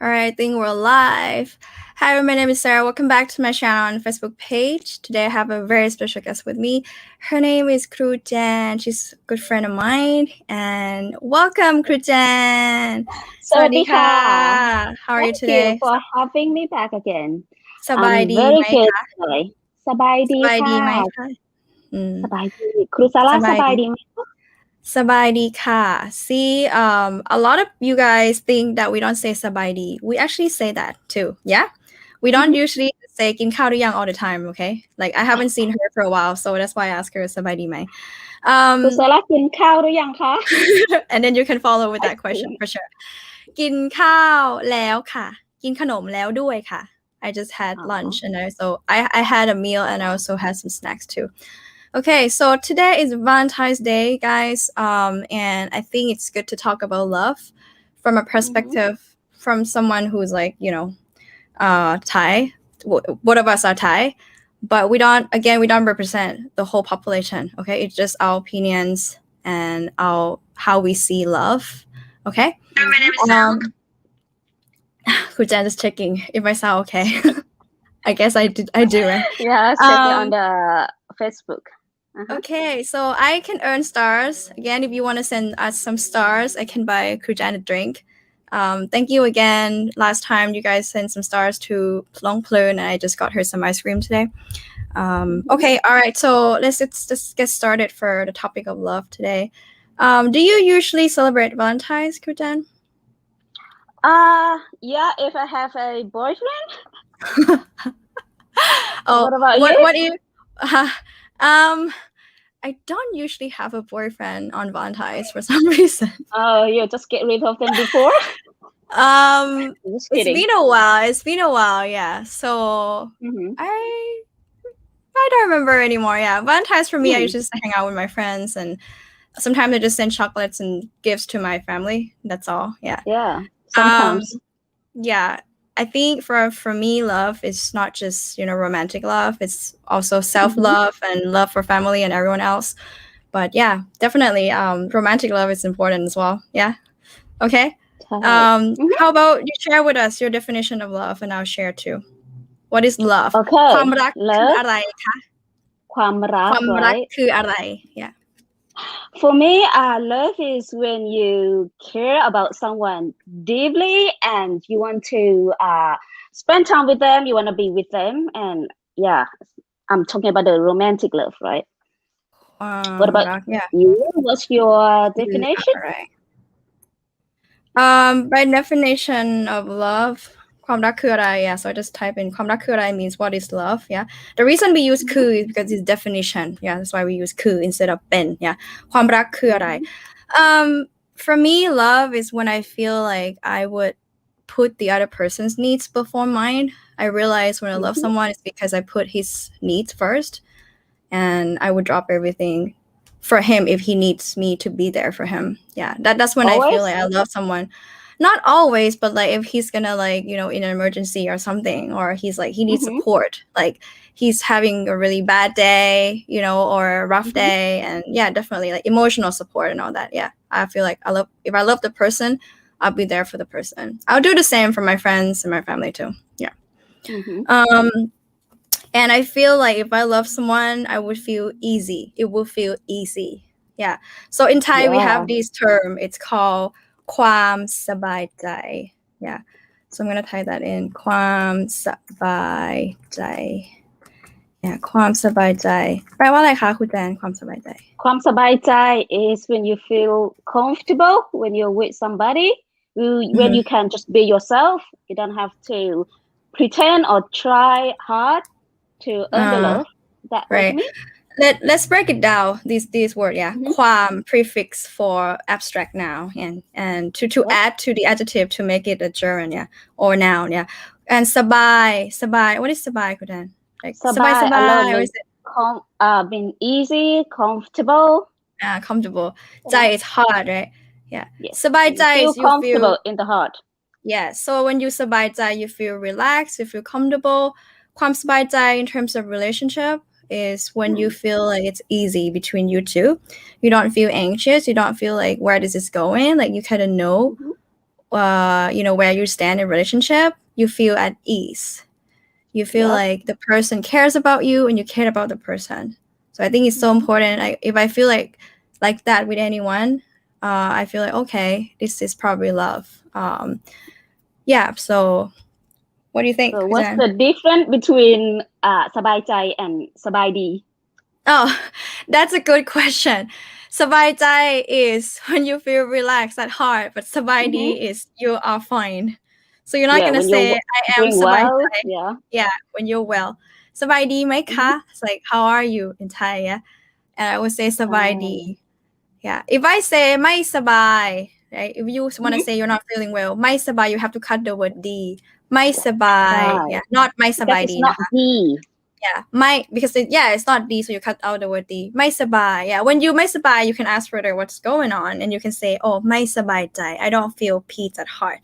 All right, I think we're live. Hi, my name is Sarah. Welcome back to my channel and Facebook page. Today I have a very special guest with me. Her name is Kru Jan. She's a good friend of mine. And welcome, Kru Jan. สวัสดีค่ะ How are you Thank today? you for having me back again. สบาย I'm ดี very ไหม good คะ today. สบายดี สบายดี ค่ะ ไหมคะสบายดี ครูซาร่า สบายดี สบายดีไหมคะ Sabaidi ka. See, a lot of you guys think that we don't say sabaidi. We actually say that too. Yeah. We don't usually say kin khao du yang all the time. Okay. Like I haven't seen her for a while, so that's why I asked her sabaidi mai. ครูซาร่ากินข้าวหรือยังคะ And then you can follow with that question for sure. กินข้าวแล้วค่ะ กินขนมแล้วด้วยค่ะ. I just had lunch and I had a meal and I also had some snacks too. Okay, so today is Valentine's Day, guys, and I think it's good to talk about love from a perspective from someone who's like, Thai. Both of us are Thai, but we don't represent the whole population. Okay, it's just our opinions and how we see love. Okay. My name is Sam. Kru Jan is checking if I sound okay. I guess I do. Right? Yeah, checking on the Facebook. Okay, so I can earn stars. Again, if you want to send us some stars, I can buy Kru Jan a drink. Thank you again. Last time you guys sent some stars to Plong Plun, and I just got her some ice cream today. Okay, all right. So let's just get started for the topic of love today. Do you usually celebrate Valentine's, Kru Jan? Yeah, if I have a boyfriend. Oh, what about you? What do you? I don't usually have a boyfriend on Valentine's for some reason. Oh, you just get rid of them before? It's been a while, yeah. So I don't remember anymore. Yeah, Valentine's for me, I usually just hang out with my friends, and sometimes I just send chocolates and gifts to my family. That's all. Yeah. Yeah. Sometimes. Yeah. I think for me, love is not just romantic love. It's also self-love and love for family and everyone else. But yeah, definitely romantic love is important as well. Yeah. Okay. How about you share with us your definition of love, and I'll share too. What is love? Okay. ความรักคืออะไรคะ ความรัก right? คืออะไร Yeah. For me, love is when you care about someone deeply and you want to spend time with them, you want to be with them, and yeah, I'm talking about the romantic love, right? What about you? What's your definition? Right. By definition of love, ความรักคืออะไร? Yeah, so I just type in ความรักคืออะไร means what is love. Yeah, the reason we use คือ is because it's definition. Yeah, that's why we use คือ instead of เป็น. Yeah, ความรักคืออะไร? For me, love is when I feel like I would put the other person's needs before mine. I realize when I love someone, it's because I put his needs first, and I would drop everything for him if he needs me to be there for him. Yeah, that's when Always? I feel like I love someone. Not always, but like if he's gonna in an emergency or something, or he's like he needs support, like he's having a really bad day, or a rough day, and yeah, definitely like emotional support and all that. Yeah, I feel like if I love the person, I'll be there for the person. I'll do the same for my friends and my family too. Yeah. And I feel like if I love someone, I would feel easy. It will feel easy. Yeah. So in Thai, we have this term. It's called ความสบายใจ. Yeah. So I'm going to type that in. ความสบายใจ. Yeah. ความสบายใจ. แปลว่าอะไรคะครูแจน ความสบายใจ? ความสบายใจ is when you feel comfortable when you're with somebody, when you can just be yourself. You don't have to pretend or try hard to earn the love. That right. Let's break it down. These words, yeah. ความ prefix for abstract noun, and to add to the adjective to make it a gerund, yeah, or noun, yeah. And สบาย what is สบาย คุณแดน? Like สบาย or is it being easy, comfortable? Comfortable. ใจ is hard, right? Yeah. สบายใจ you is feel comfortable in the heart. Yeah. So when you สบายใจ, you feel relaxed, you feel comfortable. ความสบายใจ in terms of relationship is when you feel like it's easy between you two. You don't feel anxious. You don't feel like where this is going. Like you kind of know where you stand in relationship, you feel at ease. You feel like the person cares about you and you care about the person. So I think it's so important. If I feel like that with anyone, I feel like, okay, this is probably love. So what do you think? So what's the difference between Sabaitai and sabaidi? Oh, that's a good question. Sabaitai is when you feel relaxed at heart, but sabaidi is you are fine. So you're not gonna say I am sabaitai. Yeah, when you're well. Sabaidi mai ka? It's like how are you in Thai, yeah? And I would say sabaidi. Yeah. If I say mai sabai, right? If you want to say you're not feeling well, mai sabai, you have to cut the word di. Mai sabai. Yeah, not mai sabai It's not di. Yeah, because it's not D, so you cut out the word D. Mai sabai. Yeah, when you mai sabai, you can ask further what's going on, and you can say, oh, mai sabaitai. I don't feel peace at heart.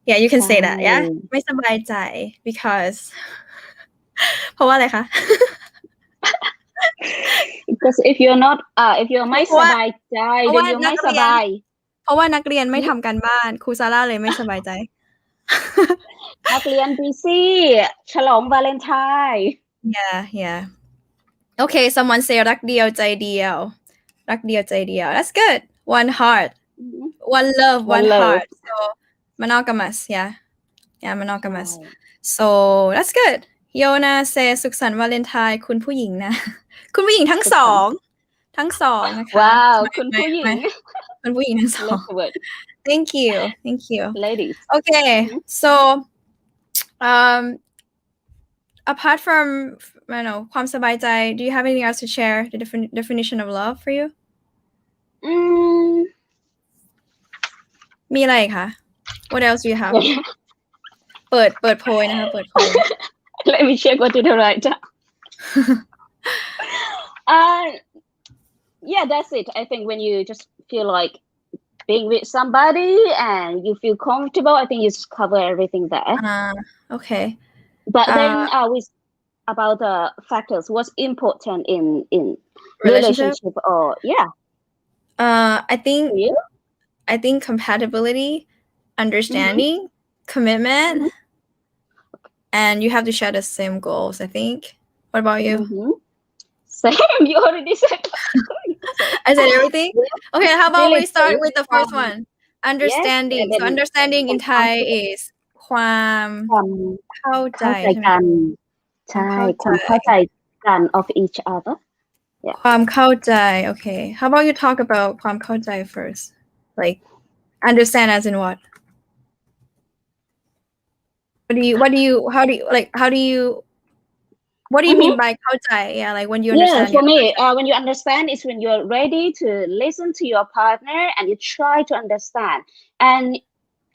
Yeah, you can say that. Yeah, mai sabaitai because เพราะว่าอะไรคะ Because if you'reไม่สบายใจ then you're ไม่สบาย เพราะว่านักเรียนไม่ทำการบ้านครูซาร่าเลยไม่สบายใจ นักเรียน busy ฉลองวาเลนไทน์ yeah okay someone say รักเดียวใจเดียวรักเดียวใจเดียว that's good one heart one love one heart so monogamous yeah monogamous so that's good Yona say สุขสันต์วาเลนไทน์คุณผู้หญิงนะ คุณผู้หญิงทั้งสองนะคะ wow คุณผู้หญิง คุณผู้หญิงทั้งสอง thank you ladies okay so apart from ความสบายใจ do you have anything else to share the definition of love for you มีอะไรคะ what else do you have เปิดโพยนะคะเปิดโพย let me check what to do right now yeah that's it I think when you just feel like being with somebody and you feel comfortable I think you just cover everything there okay but then with about the factors what's important in relationship or I think compatibility understanding commitment and you have to share the same goals I think what about you same you already said I said everything okay how about we start with the first one understanding so understanding in Thai is ความเข้าใจกันใช่ความเข้าใจกัน of each other ความเข้าใจ okay how about you talk about ความเข้าใจ first like understand as in what how do you mean by เข้าใจ yeah like when you understand for me when you understand is when you're ready to listen to your partner and you try to understand and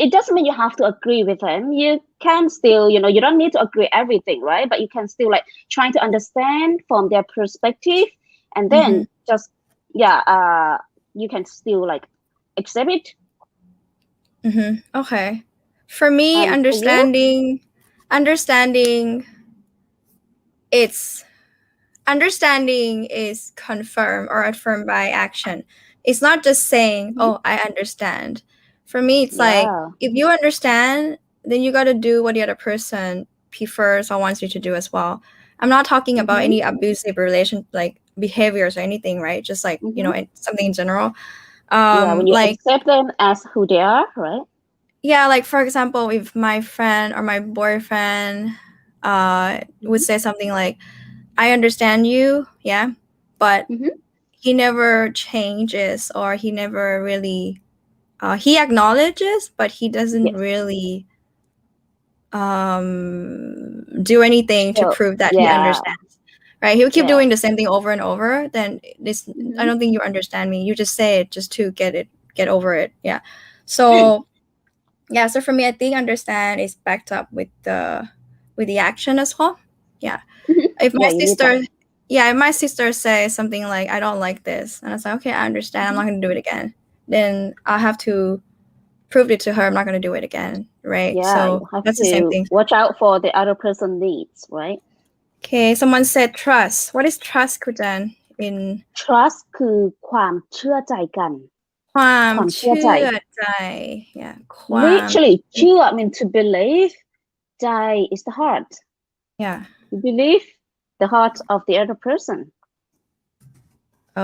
it doesn't mean you have to agree with them you can still you don't need to agree everything right but you can still like trying to understand from their perspective and then just you can still like accept it okay for me understanding is confirmed or affirmed by action it's not just saying oh I understand for me it's like if you understand then you got to do what the other person prefers or wants you to do as well I'm not talking about any abusive relation like behaviors or anything right just like something in general when you like accept them as who they are right yeah like for example if my friend or my boyfriend would say something like I understand you yeah but he never changes or he never really he acknowledges but he doesn't really do anything to prove that he understands right he'll keep doing the same thing over and over then this I don't think you understand me you just say it just to get over it so so for me I think understand is backed up with the action as well if my sister says something like I don't like this and I was like okay I understand I'm not going to do it again then I'll have to prove it to her I'm not going to do it again right so that's the same thing watch out for the other person needs right okay someone said trust what is trust Kru Jan in trust คือความเชื่อใจกัน ความ ความเชื่อ เชื่ ใจ อใจ yeah ความ literally เชื่อ I mean to believe ใจ is the heart yeah you believe the heart of the other person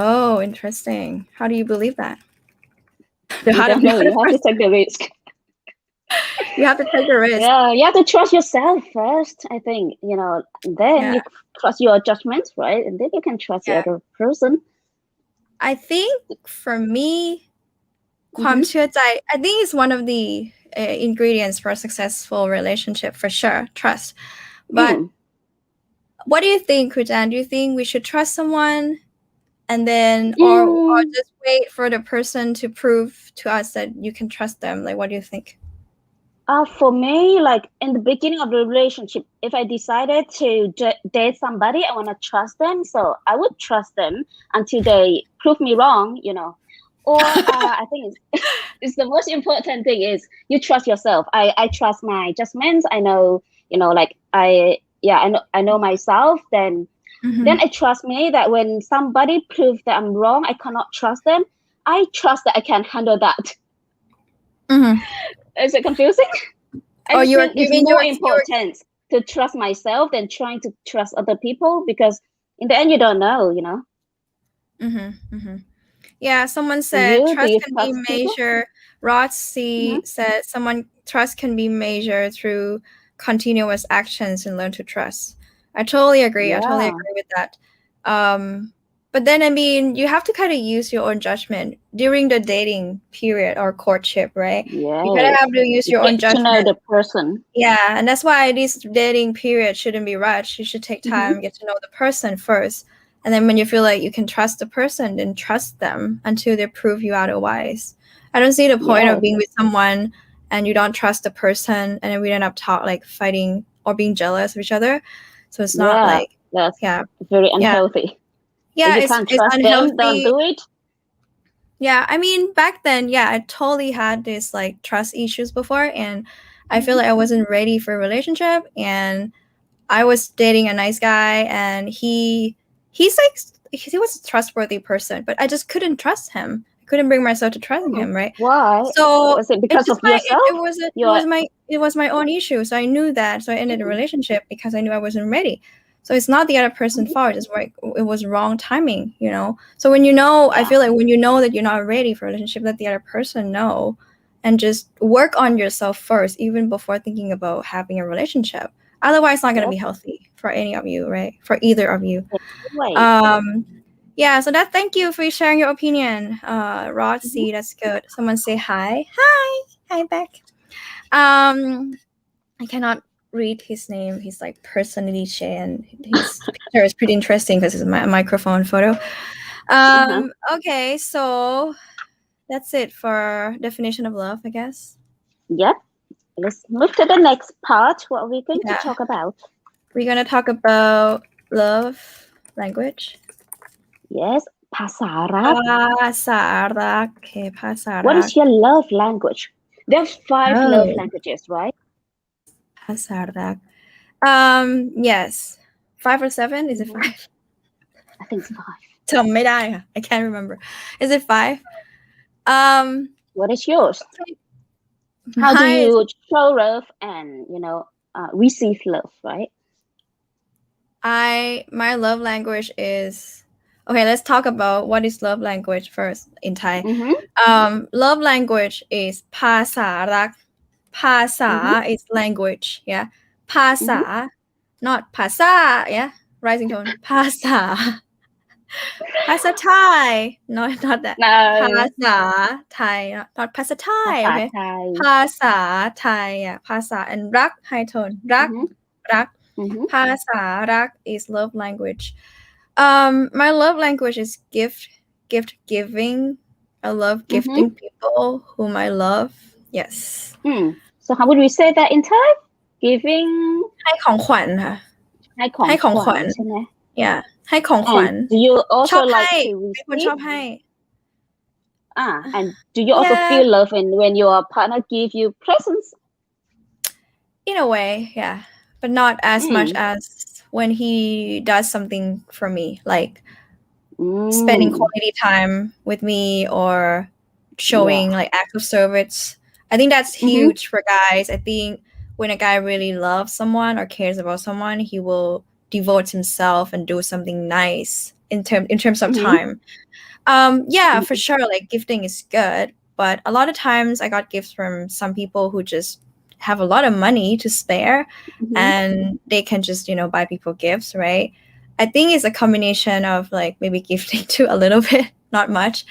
oh interesting how do you believe that the you heart of don't the know other you have to person take the risk you have to take the risk yeah you have to trust yourself first I think then Yeah. you trust your judgment right and then you can trust the Yeah. other person I think for me ความเชื่อใจ I think it's one of the ingredients for a successful relationship for sure trust but what do you think Kru Jan? Do you think we should trust someone and then or just wait for the person to prove to us that you can trust them like what do you think For me, like in the beginning of the relationship, if I decided to date somebody, I want to trust them. So I would trust them until they prove me wrong, Or I think it's the most important thing is you trust yourself. I trust my judgments. I know, like I know myself. Then I trust me that when somebody proves that I'm wrong, I cannot trust them. I trust that I can handle that. Is it confusing? I just think it's more important to trust myself than trying to trust other people because in the end you don't know, Yeah, someone said trust can be trust measured. Rod C said trust can be measured through continuous actions and learn to trust. I totally agree. I totally agree with that. But then I mean, you have to kind of use your own judgment during the dating period or courtship, right? Yeah. You kind of have to use your own judgment. To know the person. Yeah, and that's why this dating period shouldn't be rushed. You should take time, get to know the person first. And then when you feel like you can trust the person, then trust them until they prove you otherwise. I don't see the point of being with someone and you don't trust the person and then we end up fighting or being jealous of each other. So it's not that's very unhealthy. Yeah, if you can't trust them, don't do it. Yeah, I mean back then, I totally had this trust issues before and I feel like I wasn't ready for a relationship and I was dating a nice guy and he was a trustworthy person, but I just couldn't trust him. I couldn't bring myself to trusting him, right? Why? So was it because of yourself? It was my own issue. So I knew that. So I ended the relationship because I knew I wasn't ready. So it's not the other person's fault. It's like it was wrong timing, So when I feel like when you know that you're not ready for a relationship, let the other person know and just work on yourself first, even before thinking about having a relationship. Otherwise, it's not going to be healthy for any of you, right? For either of you. Yeah, so thank you for sharing your opinion. Rod C, that's good. Someone say hi. Hi back. I cannot read his name. He's personally and his picture is pretty interesting because it's a microphone photo. Okay, so that's it for definition of love, I guess. Yep. Let's move to the next part. What are we going to talk about? We're going to talk about love language. Yes, ภาษารัก Okay, ภาษารัก What is your love language? There are 5 love languages, right? ภาษารัก yes. 5 or 7? Is it 5? I think it's 5. จำไม่ได้ค่ะ I can't remember. Is it 5? What is yours? How do you show love and receive love, right? My love language is okay. Let's talk about what is love language first in Thai. Love language is ภาษารัก ภาษา is language, yeah. ภาษา not ภาษา, yeah. Rising tone. ภาษา ภาษา Thai. No, not that. ภาษา Thai, not ภาษา Thai, okay. ภาษา Thai, yeah. ภาษา and รัก high tone. รัก รัก. ภาษารัก is love language. My love language is gift giving. I love gifting people whom I love. Yes. So how would we say that in Thai? Giving ให้ของขวัญค่ะ ให้ของขวัญ ใช่ไหม Yeah. ให้ของขวัญ Do you also like to เป็นคนชอบให้ and do you also feel love when your partner give you presents? In a way, yeah. But not as much as when he does something for me, like spending quality time with me or showing like acts of service. I think that's huge for guys. I think when a guy really loves someone or cares about someone, he will devote himself and do something nice in terms of time. Yeah, for sure, like gifting is good, but a lot of times I got gifts from some people who just have a lot of money to spare and they can just, buy people gifts, right? I think it's a combination of like maybe gifting to a little bit, not much,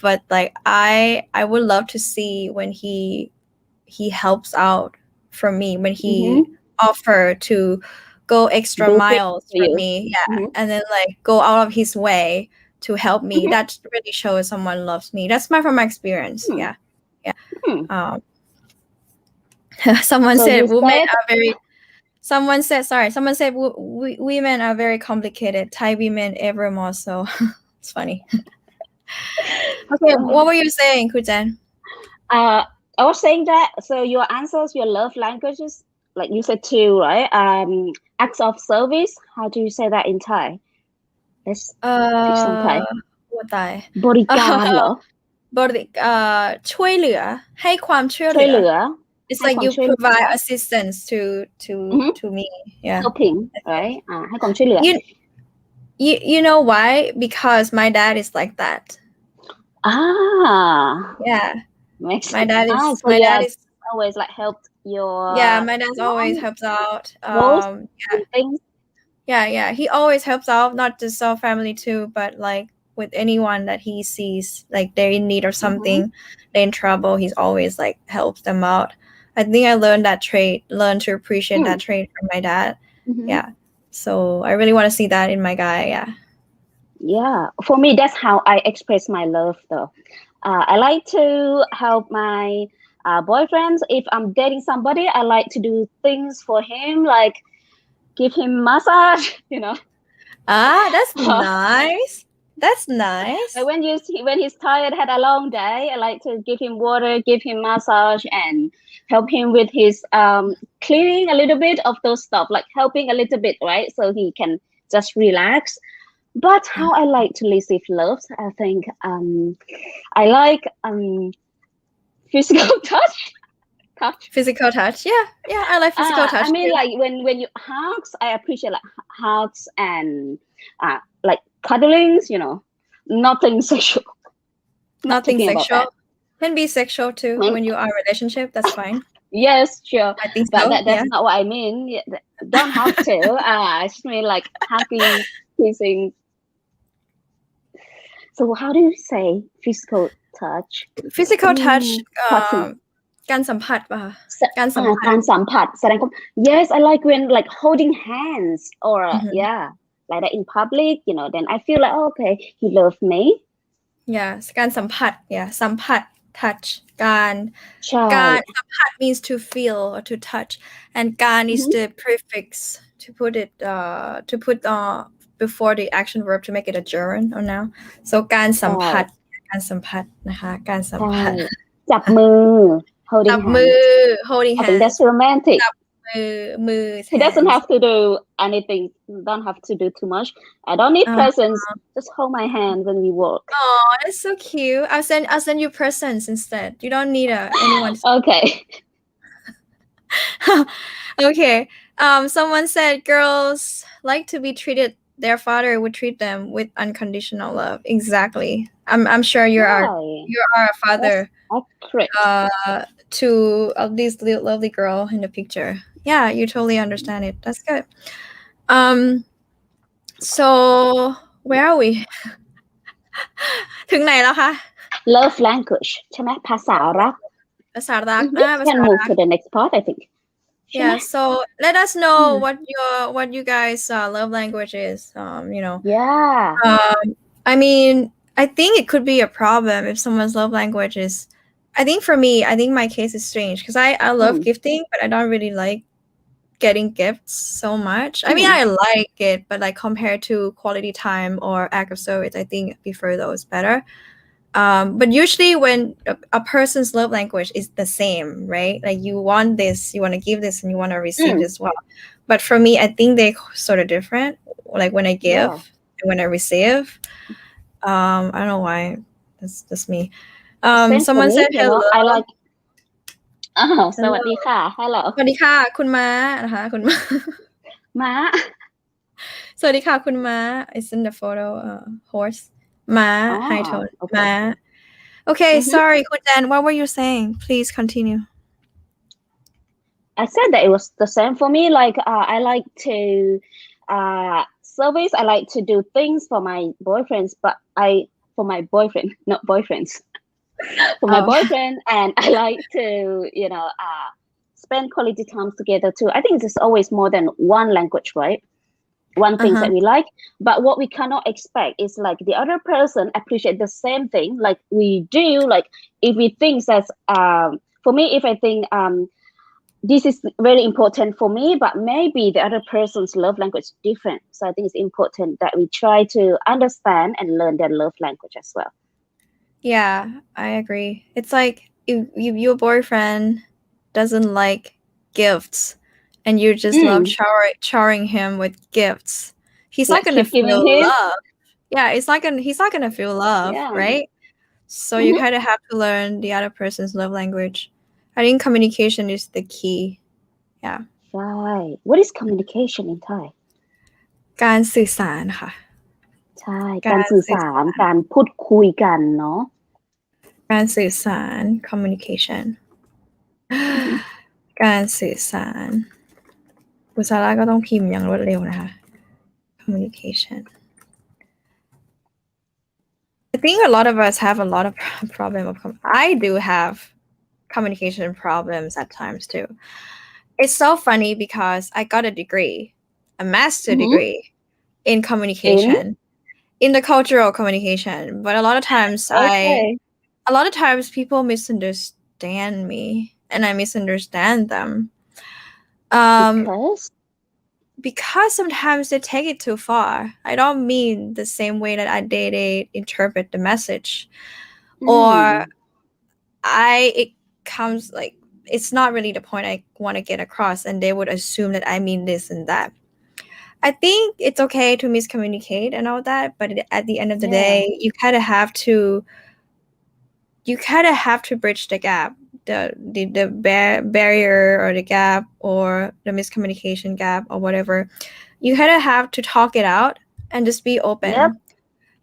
but like I would love to see when he helps out for me, when he offer to go extra Do things miles for for you. me, and then like go out of his way to help me. That really shows someone loves me. That's from my experience. Yeah. Someone So said you women said, are very. Someone said women are very complicated. Thai women ever more so. It's funny. Okay, what were you saying, Kru Jan? I was saying that, so your answers, your love languages, like you said too, right? Acts of service, how do you say that in Thai? Let's teach some Thai. พูดตาย บริการเหรอ ช่วยเหลือให้ความช่วยเห ช่วย ลื เห อ ลือ It's ให้ like ความ you ช่วยเหลือ provide assistance to me. Yeah. helping right ให้ความช่วยเหลือ You know why? Because my dad is like that. Yeah. Makes My dad is so my your dad is always like helped your yeah, my dad always helps out. roles Yeah. and things. Yeah. He always helps out, not just our family too, but like with anyone that he sees like they're in need or something, they're in trouble, he's always like helps them out. I think I learned to appreciate that trait from my dad. Yeah. So I really want to see that in my guy. Yeah, for me, that's how I express my love though. I like to help my boyfriends. If I'm dating somebody, I like to do things for him, like give him massage, That's nice. That's nice. Like when he's tired, had a long day, I like to give him water, give him massage, and help him with his cleaning a little bit of those stuff, like helping a little bit, right? So he can just relax. But how I like to receive love, I think I like physical touch. Physical touch. Yeah, I like physical touch. I mean, too. like when you hugs, I appreciate like hugs and like cuddlings, nothing sexual. Nothing Thinking about sexual. that. Can be sexual too when you are in a relationship. That's fine. Yes, sure. I think But so. that's not what I mean. Don't have to. I just mean like hugging, kissing. So how do you say physical touch? Physical touch. Touching. การสัมผัสป่ะคะ การสัมผัสแสดงความ Yes, I like when like holding hands or yeah, like that in public, then I feel like, okay, he loves me. Yeah, การสัมผัส yeah, สัมผัส touch การสัมผัส means to feel or to touch, and การ is the prefix to put it before the action verb to make it a gerund or noun. So การสัมผัสนะคะการสัมผัส จับมือ holding holding hands. I hands. think that's romantic. จับมือ He doesn't have to do anything. Don't have to do too much. I don't need presents. Just hold my hand when we walk. Oh, that's so cute. I'll send you presents instead. You don't need anyone. Okay. Okay. Someone said girls like to be treated. Their father would treat them with unconditional love. Exactly. I'm sure you are a father. To this lovely girl in the picture. Yeah, you totally understand it. That's good. So where are we? ถึงไหนแล้วคะ Love language ใช่ไหมภาษารัก ภาษารัก Can move to the next part, I think. Yeah, so let us know what you guys love language is. Yeah. I mean, I think it could be a problem if someone's love language is. I think for me, my case is strange because I love gifting, but I don't really like getting gifts so much. I mean, I like it, but like compared to quality time or act of service, I think I prefer those better. But usually when a person's love language is the same, right? Like you want this, you want to give this, and you want to receive this as well. But for me, I think they're sort of different. Like when I give and when I receive. I don't know why. That's me. Same for Someone me, said you know, hello. I like ส Hello. วัสดีค่ะ Hello สวัสดีค่ะคุณม้านะคะคุณม้า ม้า สวัสดีค่ะคุณม้า It's in the photo horse ม้า high tone okay ม้า Okay sorry คุณแจน what were you saying please continue I said that it was the same for me. Like I like to service. I like to do things for my boyfriends, but for my boyfriend, not boyfriends. For my boyfriend, and I like to spend quality times together too. I think there's always more than one language, right? One thing that we like, but what we cannot expect is like the other person appreciate the same thing like we do. Like if we think that's for me, if I think this is very important for me, but maybe the other person's love language is different. So I think it's important that we try to understand and learn their love language as well. Yeah, I agree. It's like if your boyfriend doesn't like gifts and you just love showering him with gifts, he's not Like gonna keep giving feel him. love. Yeah, he's not gonna feel love, Yeah. right? So you kind of have to learn the other person's love language. I think communication is the key. Yeah. Right. What is communication in Thai? การสื่อสารค่ะ ใช่การสื่อสารการพูดคุยกันเนาะ การสื่อสาร communication การสื่อสารอุซาร่าก็ต้องพิมพ์อย่างรวดเร็วนะคะ communication I think a lot of us have a lot of problem of I do have communication problems at times too. It's so funny because I got a degree, a master degree in communication, in the cultural communication, but a lot of times people misunderstand me and I misunderstand them. Because sometimes they take it too far. I don't mean the same way that they interpret the message. Or it comes like it's not really the point I want to get across and they would assume that I mean this and that. I think it's okay to miscommunicate and all that, but at the end of the day, you kind of have to bridge the gap, the barrier or the gap or the miscommunication gap or whatever. You kind of have to talk it out and just be open.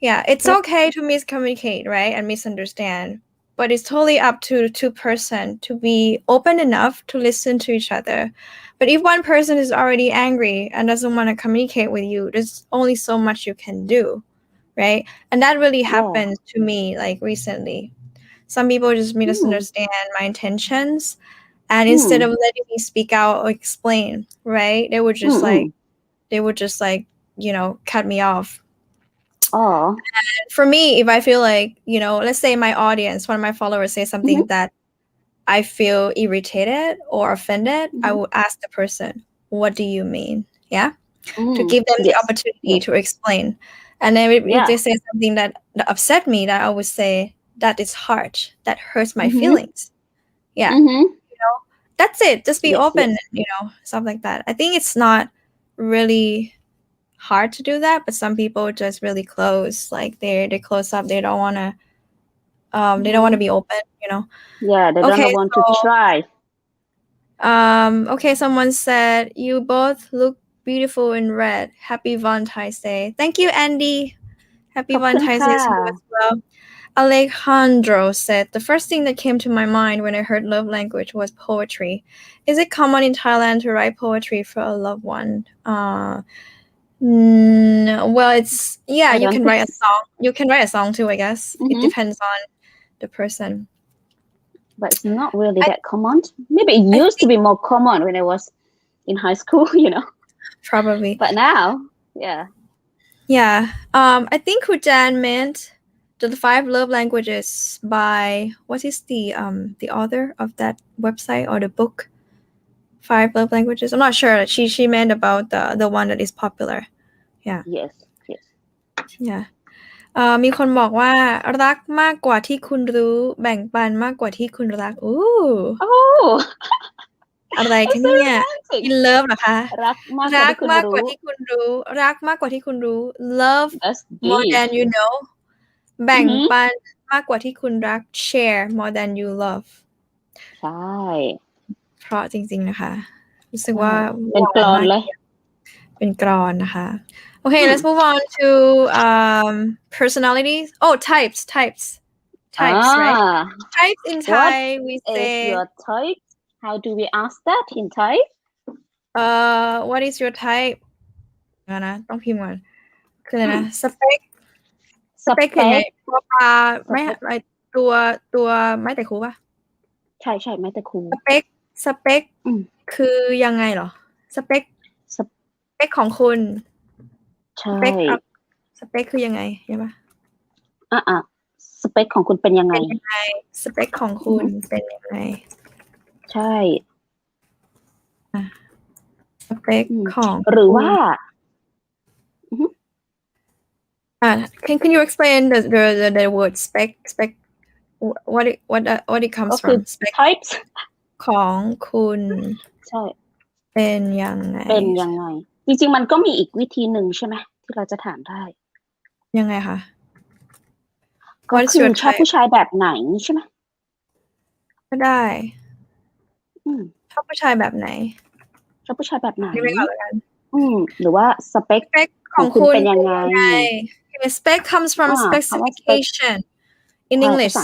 Yeah, it's okay to miscommunicate, right? And misunderstand. But it's totally up to the two person to be open enough to listen to each other. But if one person is already angry and doesn't want to communicate with you, there's only so much you can do, right? And that really happened to me like recently. Some people just misunderstand my intentions, and instead of letting me speak out or explain, right? They would just cut me off. And for me, if I feel like, let's say my audience, one of my followers say something that I feel irritated or offended, I will ask the person, what do you mean? Yeah. To give them the opportunity to explain. And then if they say something that upset me, that I would say, that is harsh. That hurts my feelings. Yeah. That's it. Just be open, stuff like that. I think it's not really hard to do that, but some people just really close. Like they close up. They don't want to. They don't want to be open. Yeah, they don't want to try. Okay. Someone said you both look beautiful in red. Happy Valentine's Day. Thank you, Andy. Happy Valentine's Day to you as well. Alejandro said, the first thing that came to my mind when I heard love language was poetry. Is it common in Thailand to write poetry for a loved one? No, well, you can write a song. You can write a song too, I guess. It depends on the person. But it's not really that common. Maybe it used to be more common when I was in high school, Probably. But now, yeah. Yeah. I think Kru Jan meant the 5 love languages by what is the author of that website or the book 5 love languages. I'm not sure. She meant about the one that is popular. Yeah. Yes. Yeah. มีคนบอกว่ารักมากกว่าที่คุณรู้แบ่งปันมากกว่าที่คุณรักอะไรกันเนี่ย in love เหรอคะรักมากกว่าที่คุณรู้รักมากกว่าที่คุณรู้ love more than you know แบ่งปัน มากกว่าที่คุณรัก share more than you love ใช่ เพราะจริงๆนะคะรู้สึกว่า เป็นกลอนเลย เป็นกลอนนะคะ Okay, let's move on to personalities. Oh, types, right? Types in Thai we Is say your type? How do we ask that in Thai? what is your type นะต้องพิมพ์ก่อนคืออะไรนะสเปคคือไงตัวปลาไม่ไอตัวไม่แต่ครูป่ะใช่ใช่ไม่แต่ครู สเปคคือยังไงเหรอสเปคของคุณใช่ สเปคคือยังไงใช่ป่ะสเปคของคุณเป็นยังไงสเปคของคุณเป็นยังไงใช่สเปคของหรือว่าcan you explain the word spec what it comes from spec types ของคุณใช่เป็นยังไงจริงๆมันก็มีอีกวิธีหนึ่งใช่ไหมที่เราจะถามได้ยังไงคะก็คือชอบผู้ชายแบบไหนใช่ไหมก็ได้ชอบผู้ชายแบบไหนไม่เอาแล้วกันหรือว่าสเปคของคุณเป็นยังไง spec comes from specification in English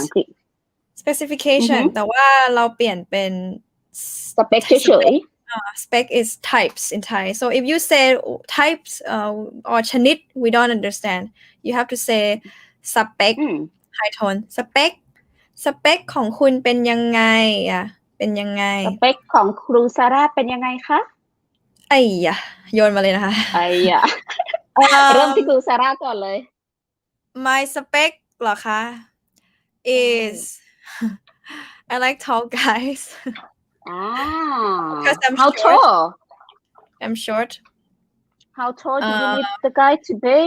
specification แต่ว่าเราเปลี่ยนเป็นสเปคเฉยspec is types in Thai so if you say types or ชนิด we don't understand you have to say spec high tone spec ของคุณเป็นยังไงเป็นยังไงสเปคของครูซาร่าเป็นยังไงคะโยนมาเลยนะคะเริ่มที่ครูซาร่าก่อนเลย my spec เหรอคะ is I like tall guys because I'm how short. tall I'm short how tall do you need the guy to be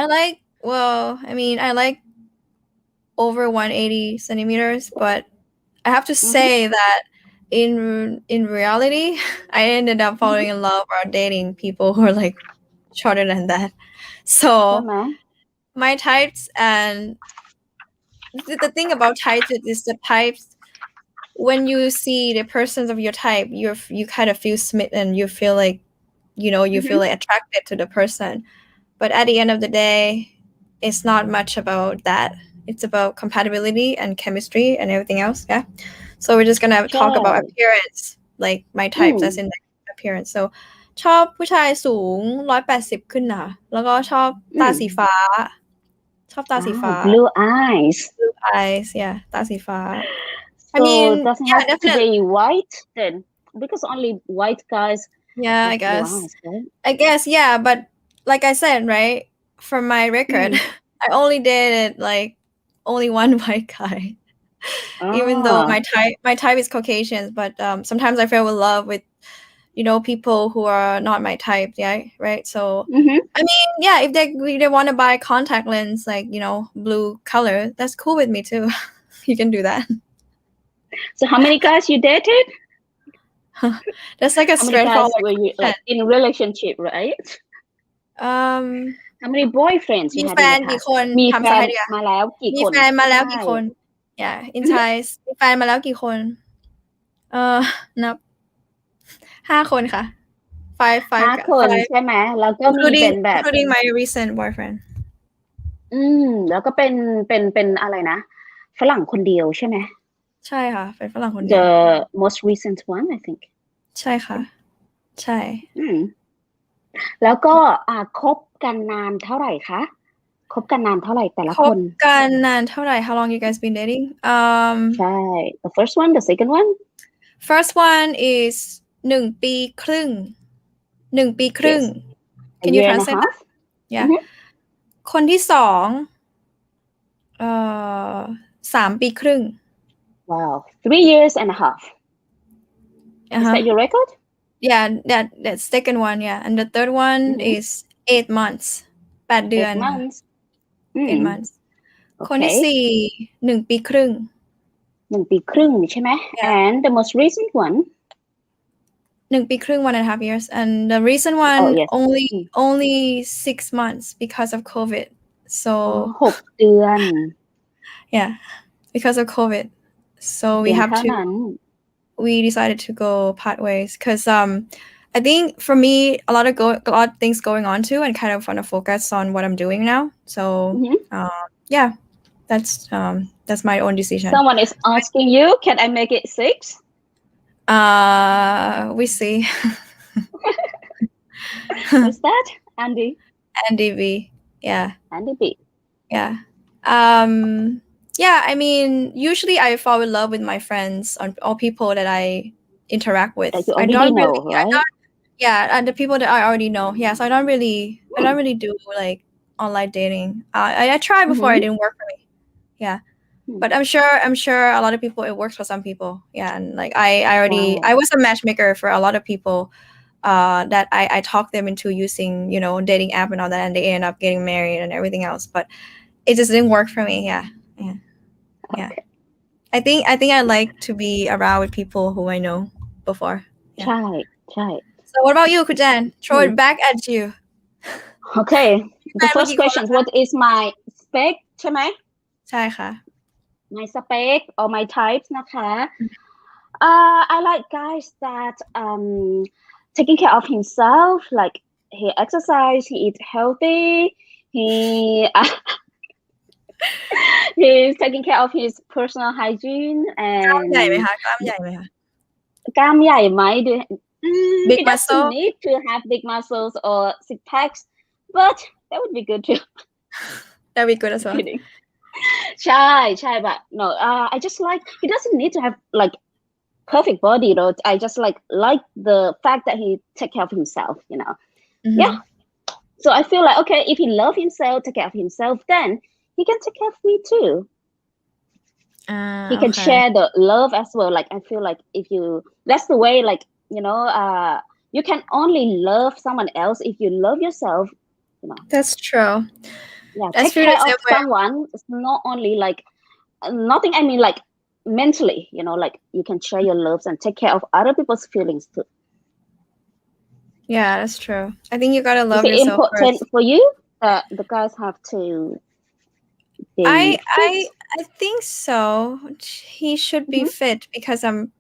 I like over 180 centimeters but I have to say that in reality I ended up falling in love or dating people who are like shorter than that so my types and the thing about types is the types when you see the persons of your type you kind of feel smitten you feel like you feel like attracted to the person but at the end of the day it's not much about that it's about compatibility and chemistry and everything else yeah so we're just gonna talk about appearance like my types as in like appearance so ชอบผู้ชายสูง180ขึ้นนะแล้วก็ชอบตาสีฟ้าblue eyes yeah ตาสีฟ้าI mean doesn't have to be white then because only white guys yeah I guess yeah but like I said right from my record I only dated like only one white guy even though my type is Caucasian but sometimes I fell in love with people who are not my type yeah right so I mean yeah if they want to buy contact lens like blue color that's cool with me too you can do that so how many guys you dated that's like a straightforward were you like in a relationship right how many boyfriends you had มีแฟนกี่คนมีแฟนมาแล้วกี่คน yeah in Thai มีแฟนมาแล้วกี่คนนับ5 คนค่ะ5 คนใช่ไหมแล้วก็มีเป็นแบบ including my recent boyfriend แล้วก็เป็นอะไรนะฝรั่งคนเดียวใช่ไหมใช่ค่ะเป็นฝรั่งคนเดียว the most recent one I think ใช่ค่ะใช่แล้วก็คบกันนานเท่าไหร่คะคบกันนานเท่าไหร่แต่ละคนคบกันนานเท่าไหร่ how long you guys been dating ใช่ the first one the second one first one is 1 ปีครึ่งcan you translate that yeah คนที่2 3 ปีครึ่ง wow 3 years and a half is that your record yeah that second one yeah and the third one is 8 months 8 เดือน 8 months คนที่4 1 ปีครึ่งใช่ไหม and the most recent one 1 ปีครึ่ง 1.5 years and the recent one only 6 months because of COVID so 6 เดือน Yeah, because of COVID. So we เพียง have แค่ to นั้น we decided to go part ways because I think for me a lot of things going on too and kind of want to focus on what I'm doing now. So yeah, that's my own decision. Someone is asking you, can I make it 6? We see. Who's that? Andy. Andy B. Yeah. Andy B. Yeah. Yeah, I mean, usually I fall in love with my friends or people that I interact with. That you I already don't know, really, right? and the people that I already know. Yeah, so I don't really do like online dating. I tried before, it didn't work for me. Yeah, but I'm sure a lot of people it works for some people. Yeah, and like I was a matchmaker for a lot of people. That I talked them into using dating app and all that, and they end up getting married and everything else. But it just didn't work for me. Yeah. Okay. I think I like to be around with people who I know before. Yeah. ใช่ So what about you, Kru Jan? Throw it back at you. Okay. The เมื่อ first กี้คน question, what is my spec ใช่ไหม ใช่ค่ะ my spec or my types นะคะ I like guys that taking care of himself, like he exercise, he eat healthy, he he's taking care of his personal hygiene กล้าม and ใหญ่ไหมคะกล้ามใหญ่ไหมคะ กล้ามใหญ่ไหม Big he muscle? doesn't need to have big muscles or six packs, but that would be good too. That'd be good as well. Kidding. ใช่ but no, I just like he doesn't need to have like perfect body though. I just like the fact that he take care of himself, Yeah. So I feel like, okay, if he love himself, take care of himself, then he can take care of me too. He can share the love as well. Like I feel like that's the way, like you can only love someone else if you love yourself. That's true. Yeah, take care of someone. It's not only like nothing. I mean, like mentally, like you can share your loves and take care of other people's feelings too. Yeah, that's true. I think you gotta love Is it yourself important first. for you that the guys have to be I fit? think so. He should be fit because I'm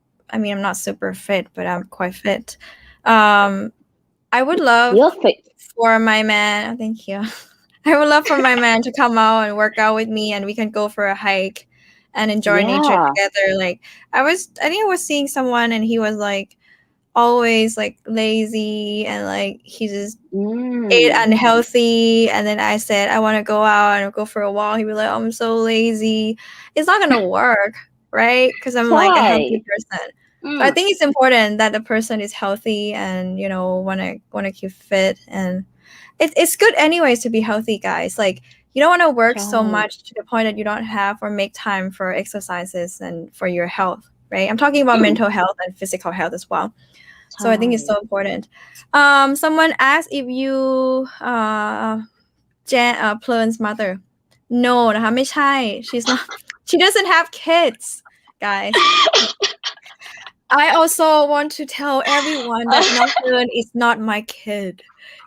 not super fit, but I'm quite fit. I would love You're fit. for my man. Thank you. I would love for my man to come out and work out with me, and we can go for a hike and enjoy nature together. Like I think I was seeing someone, and he was like always like lazy and like he just ate unhealthy. And then I said I want to go out and go for a walk. He'd be like, I'm so lazy. It's not gonna work, right? Because I'm like a healthy person. So I think it's important that the person is healthy and wanna keep fit, and it's good anyways to be healthy, guys. Like you don't want to work so much to the point that you don't have or make time for exercises and for your health, right? I'm talking about mental health and physical health as well. So I think it's so important. Someone asked if you Plern's mother. No นะคะไม่ใช่ she doesn't have kids, guys. I also want to tell everyone thatน้อง Plern is not my kid.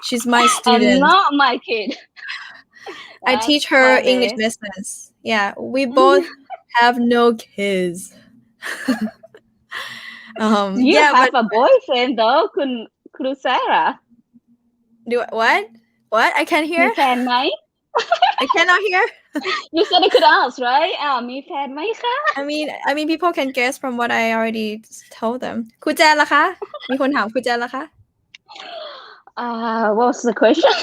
She's my student. And not my kid. I teach her English business. Yeah, we both have no kids. You have a boyfriend though, Kru Sarah. What? I can't hear. มีแฟนไหม I cannot hear. You said I could ask, right? มีแฟนไหมคะ I mean people can guess from what I already told them. ครูแจนล่ะคะมีคนถามครูแจนล่ะคะ What was the question?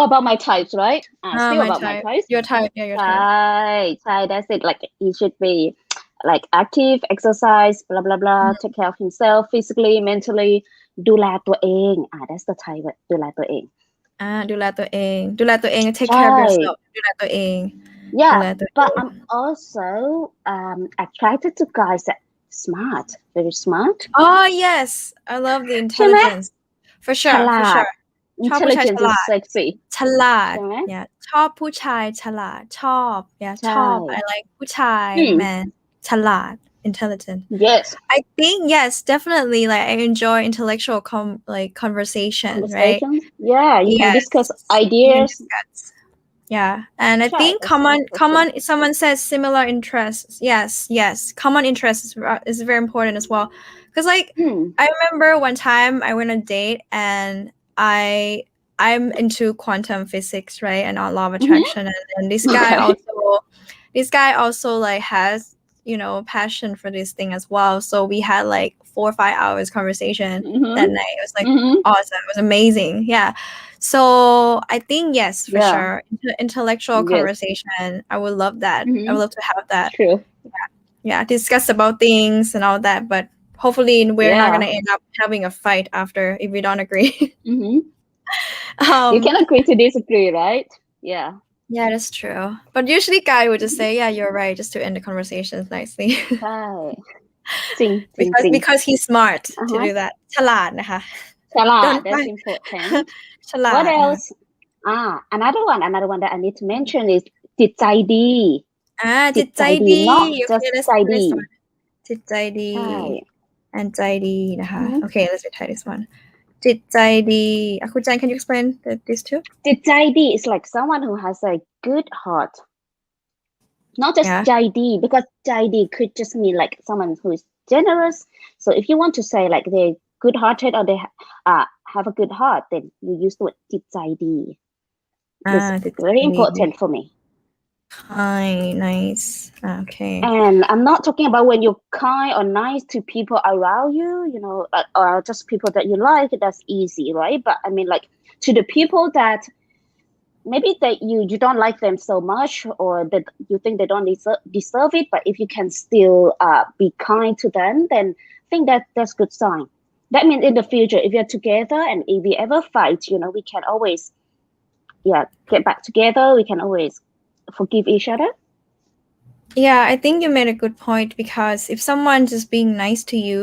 About my types, right? Still my about type. my types. Your type, yeah, your type. ใช่ that's it. Like he should be like active, exercise, blah blah blah. Take care of himself physically, mentally. ดูแลตัวเอง that's the type. ดูแลตัวเอง ดูแลตัวเอง take care of yourself ดูแลตัวเอง Yeah, but I'm also attracted to guys that smart, very smart. Oh yes, I love the intelligence. For sure. Intelligence is sexy. ฉลาด yeah ชอบผู้ชายฉลาดชอบ yeah ชอบ I like ผู้ชาย man ฉลาดintelligent. Yes. I think yes, definitely. Like I enjoy intellectual conversation, right? Yeah, you can discuss ideas. Yeah, and I think someone says similar interests. Yes, common interests is very important as well. Because like I remember one time I went on a date and I'm into quantum physics, right, and on law of attraction, and this guy also like has passion for this thing as well. So we had like 4 or 5 hours conversation that night. It was like awesome. It was amazing. Yeah. So I think yes, for sure, intellectual conversation. I would love that. I would love to have that. True. Yeah, discuss about things and all that. But hopefully, we're not gonna end up having a fight after if we don't agree. You can agree to disagree, right? Yeah. Yeah, that's true. But usually, guy would just say, "Yeah, you're right," just to end the conversations nicely. ใช่ จริง because he's smart to do that. ฉลาดนะคะ ฉลาด that's important. ฉลาด What else? Another one that I need to mention is จิตใจดี จิตใจดี not just ใจดี จิตใจดี and ใจดีนะคะ Okay, let's retry this one. จิตใจดี ครูจัน can you explain this too? จิตใจดี is like someone who has a good heart. Not just ใจดี because ใจดี could just mean like someone who is generous. So if you want to say like they're good-hearted or they have a good heart, then you use the word จิตใจดี. It's very important for me. Nice. Okay. And I'm not talking about when you're kind or nice to people around you, or just people that you like. That's easy, right? But I mean, like to the people that maybe that you don't like them so much, or that you think they don't deserve it. But if you can still be kind to them, then I think that's good sign. That means in the future, if you're together and if we ever fight, we can always, get back together. We can always forgive each other. Yeah, I think you made a good point, because if someone just being nice to you,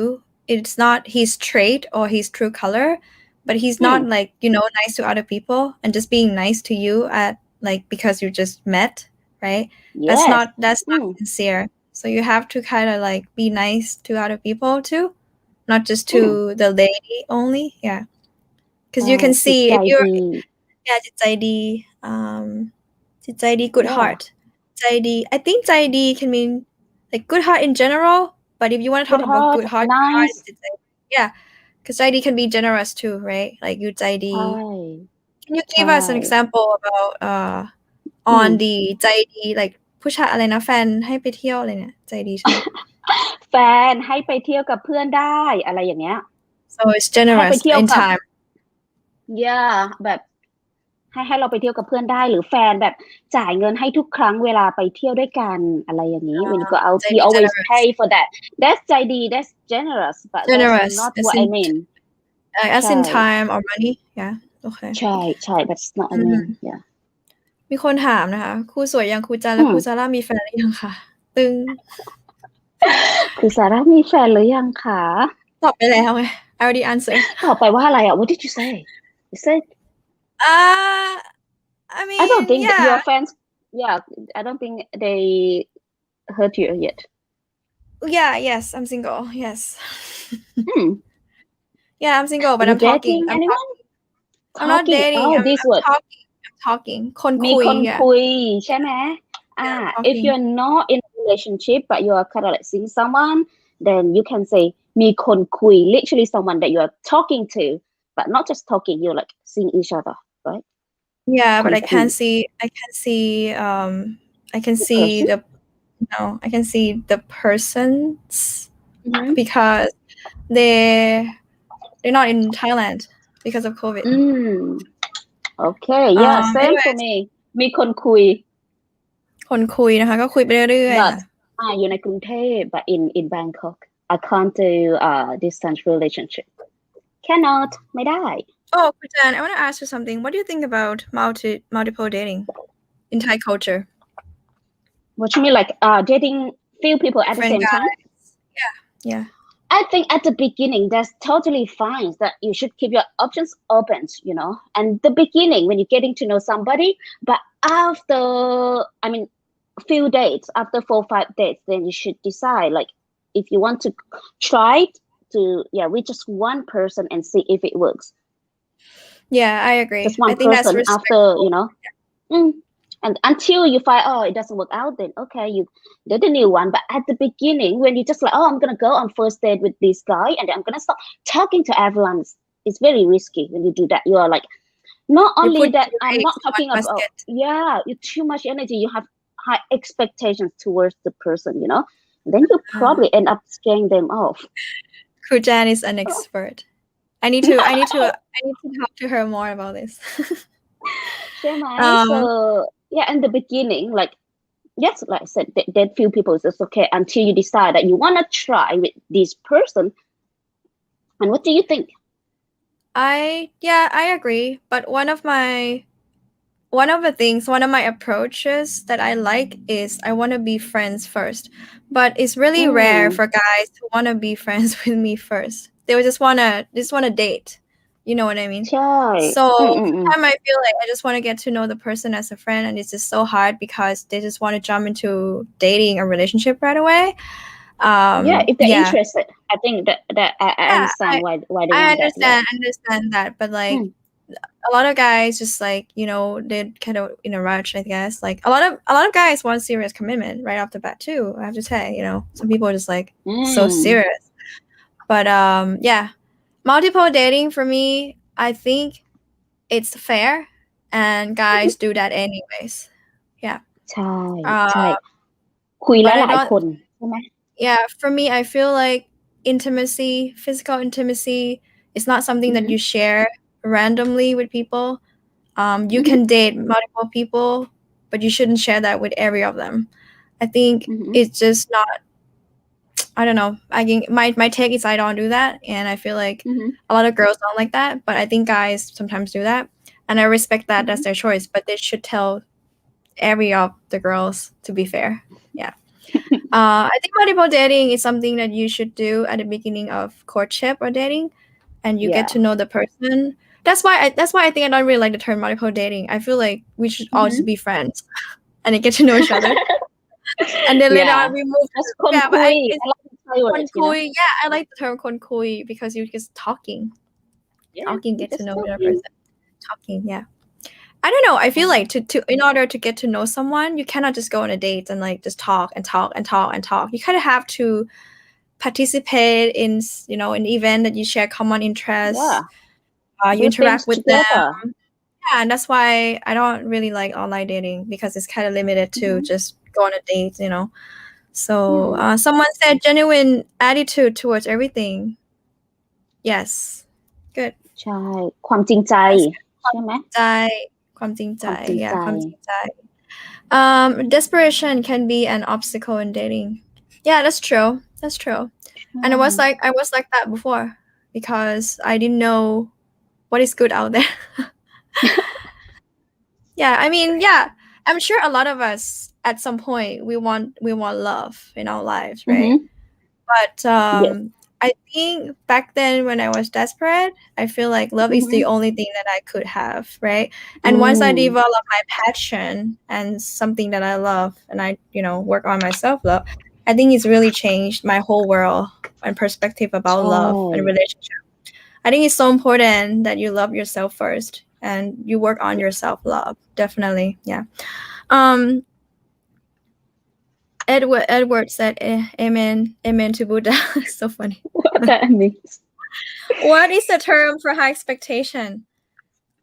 it's not his trait or his true color, but he's not like, nice to other people and just being nice to you at like because you just met, right? Yes. That's not sincere. So you have to kind of like be nice to other people too, not just to the lady only. Yeah, because you can see if you'reจิตใจดี จิตใจดี good heart. ใจดี I think ใจดี can mean like good heart in general, but if you want to talk about good heart, nice. because ใจดี can be generous too, right? Like you ใจดี Can you give us an example about on the ใจดี like ผู้ชายอะไรนะแฟนให้ไปเที่ยวอะไรเนี่ยใจดีใช่ไหม แฟนให้ไปเที่ยวกับเพื่อนได้อะไรอย่างเงี้ย So it's generous in time. Yeah, แบบให้เราไปเที่ยวกับเพื่อนได้หรือแฟนแบบจ่ายเงินให้ทุกครั้งเวลาไปเที่ยวด้วยกันอะไรอย่างนี้ when you go out he always pay for that. That's ใจดี that's generous, but that's not what I mean. As in time or money. Yeah. Okay. ใช่ that's not I mean. Yeah. มีคนถามนะคะครูสวยยังครูจันและครูซาร่ามีแฟนหรือยังคะตึง ครูซาร่ามีแฟนหรือยังคะตอบไปแล้วไง I already answered ตอบไปว่าอะไรอ่ะ What did you say? You said I mean I don't think that your fans I don't think they heard you yet. Yes, I'm single. Yes. Yeah, I'm single, but I'm talking. I'm not dating. Oh, this word. I'm talking. คนคุย มีคนคุยใช่ไหมif you're not in a relationship but you are kind of like seeing someone, then you can say มีคนคุย literally someone that you are talking to, but not just talking, you're like seeing each other, right? Yeah, but I can see the persons because they're not in Thailand because of COVID. Okay, yeah, same for me. มีคนคุยนะคะก็คุยไปเรื่อยๆ but อยู่ในกรุงเทพ but in Bangkok I can't do distance relationship. Cannot ไม่ได้ Oh, Kujan, I want to ask you something. What do you think about multiple dating in Thai culture? What you mean, like dating few people at the same time? Yeah. I think at the beginning that's totally fine. That you should keep your options open, And the beginning when you're getting to know somebody, but after few dates, after 4 or 5 dates, then you should decide like if you want to try to with just one person and see if it works. Yeah, I agree. Just one I think person that's after, And until you find, oh, it doesn't work out, then okay, you get a new one. But at the beginning, when you just like, oh, I'm gonna go on first date with this guy, and then I'm gonna start talking to everyone, it's very risky when you do that. You are like, not You only put that, your I'm eggs not in talking one about, basket. yeah, you too much energy. You have high expectations towards the person, you know. Then you probably end up scaring them off. Kru Jan is an expert. I need to talk to her more about this. So yeah, in the beginning, like yes, like I said, that few people is okay until you decide that you want to try with this person. And what do you think? I agree. But one of my approaches that I like is I want to be friends first. But it's really rare for guys to want to be friends with me first. They would just wanna date. You know what I mean? ใช่ So sometimes I feel like I just want to get to know the person as a friend, and it's just so hard because they just want to jump into dating a relationship right away. Yeah, if they're yeah. interested, I think that I understand why they want I that. Yeah. understand that, but like a lot of guys just like, you know, they're kind of in a rush, I guess. Like a lot of guys want serious commitment right off the bat too. I have to say, you know, some people are just like so serious. But yeah, multiple dating for me, I think it's fair, and guys do that anyways. Yeah. ใช่ใช่คุย But แล้ว I หลาย don't. คนใช่ไหม Yeah, for me, I feel like physical intimacy is not something that you share randomly with people. You can date multiple people, but you shouldn't share that with every of them. I think it's just not. I don't know. I think my take is I don't do that, and I feel like a lot of girls don't like that. But I think guys sometimes do that, and I respect that. That's their choice. But they should tell every of the girls to be fair. Yeah. I think multiple dating is something that you should do at the beginning of courtship or dating, and you get to know the person. That's why I think I don't really like the term multiple dating. I feel like we should all just be friends and get to know each other. And then later on we move. Yeah, but I like the term คนคุย because you're just talking, get to know the other person. Talking, yeah. I don't know. I feel like to in order to get to know someone, you cannot just go on a date and like just talk and talk and talk and talk. You kind of have to participate in, you know, an event that you share common interests. You interact with them. Yeah, and that's why I don't really like online dating because it's kind of limited to just go on a date, you know. So someone said genuine attitude towards everything. Yes, good. ใช่ความจริงใจใช่ไหม ความจริงใจ yeah, ความจริงใจ. Desperation can be an obstacle in dating. Yeah, that's true. And I was like that before because I didn't know what is good out there. Yeah, I mean, yeah, I'm sure a lot of us at some point we want love in our lives, right? But I think back then when I was desperate, I feel like love is the only thing that I could have, right? And once I develop my passion and something that I love and I, you know, work on my self-love, I think it's really changed my whole world and perspective about love and relationship. I think it's so important that you love yourself first and you work on your self-love. Definitely, yeah. Edward said, amen to Buddha. So funny. What that means? What is the term for high expectation?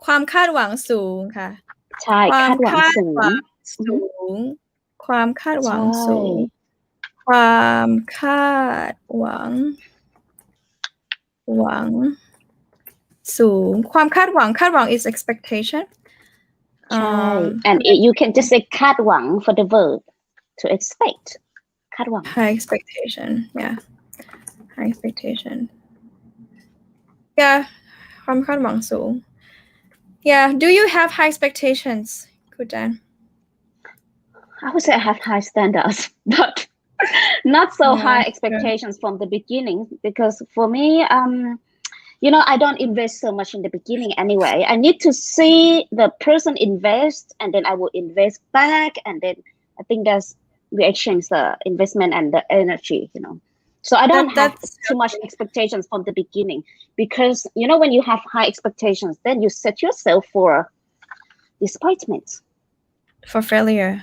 ความคาดหวังสูงค่ะ ใช่คาดหวังสูง ความคาดหวังสูง ความคาดหวังสูง ความคาดหวัง is expectation. ใช่ and you can just say คาดหวัง for the verb to expect คาดหวัง high expectation, yeah. High expectation. Yeah, ความคาดหวังสูง. Yeah, do you have high expectations, Kru Jan? I would say I have high standards, but not so high expectations from the beginning because for me, you know, I don't invest so much in the beginning anyway. I need to see the person invest and then I will invest back and then I think we exchange the investment and the energy, you know. So I don't have too much expectations from the beginning because, you know, when you have high expectations, then you set yourself for disappointments. for failure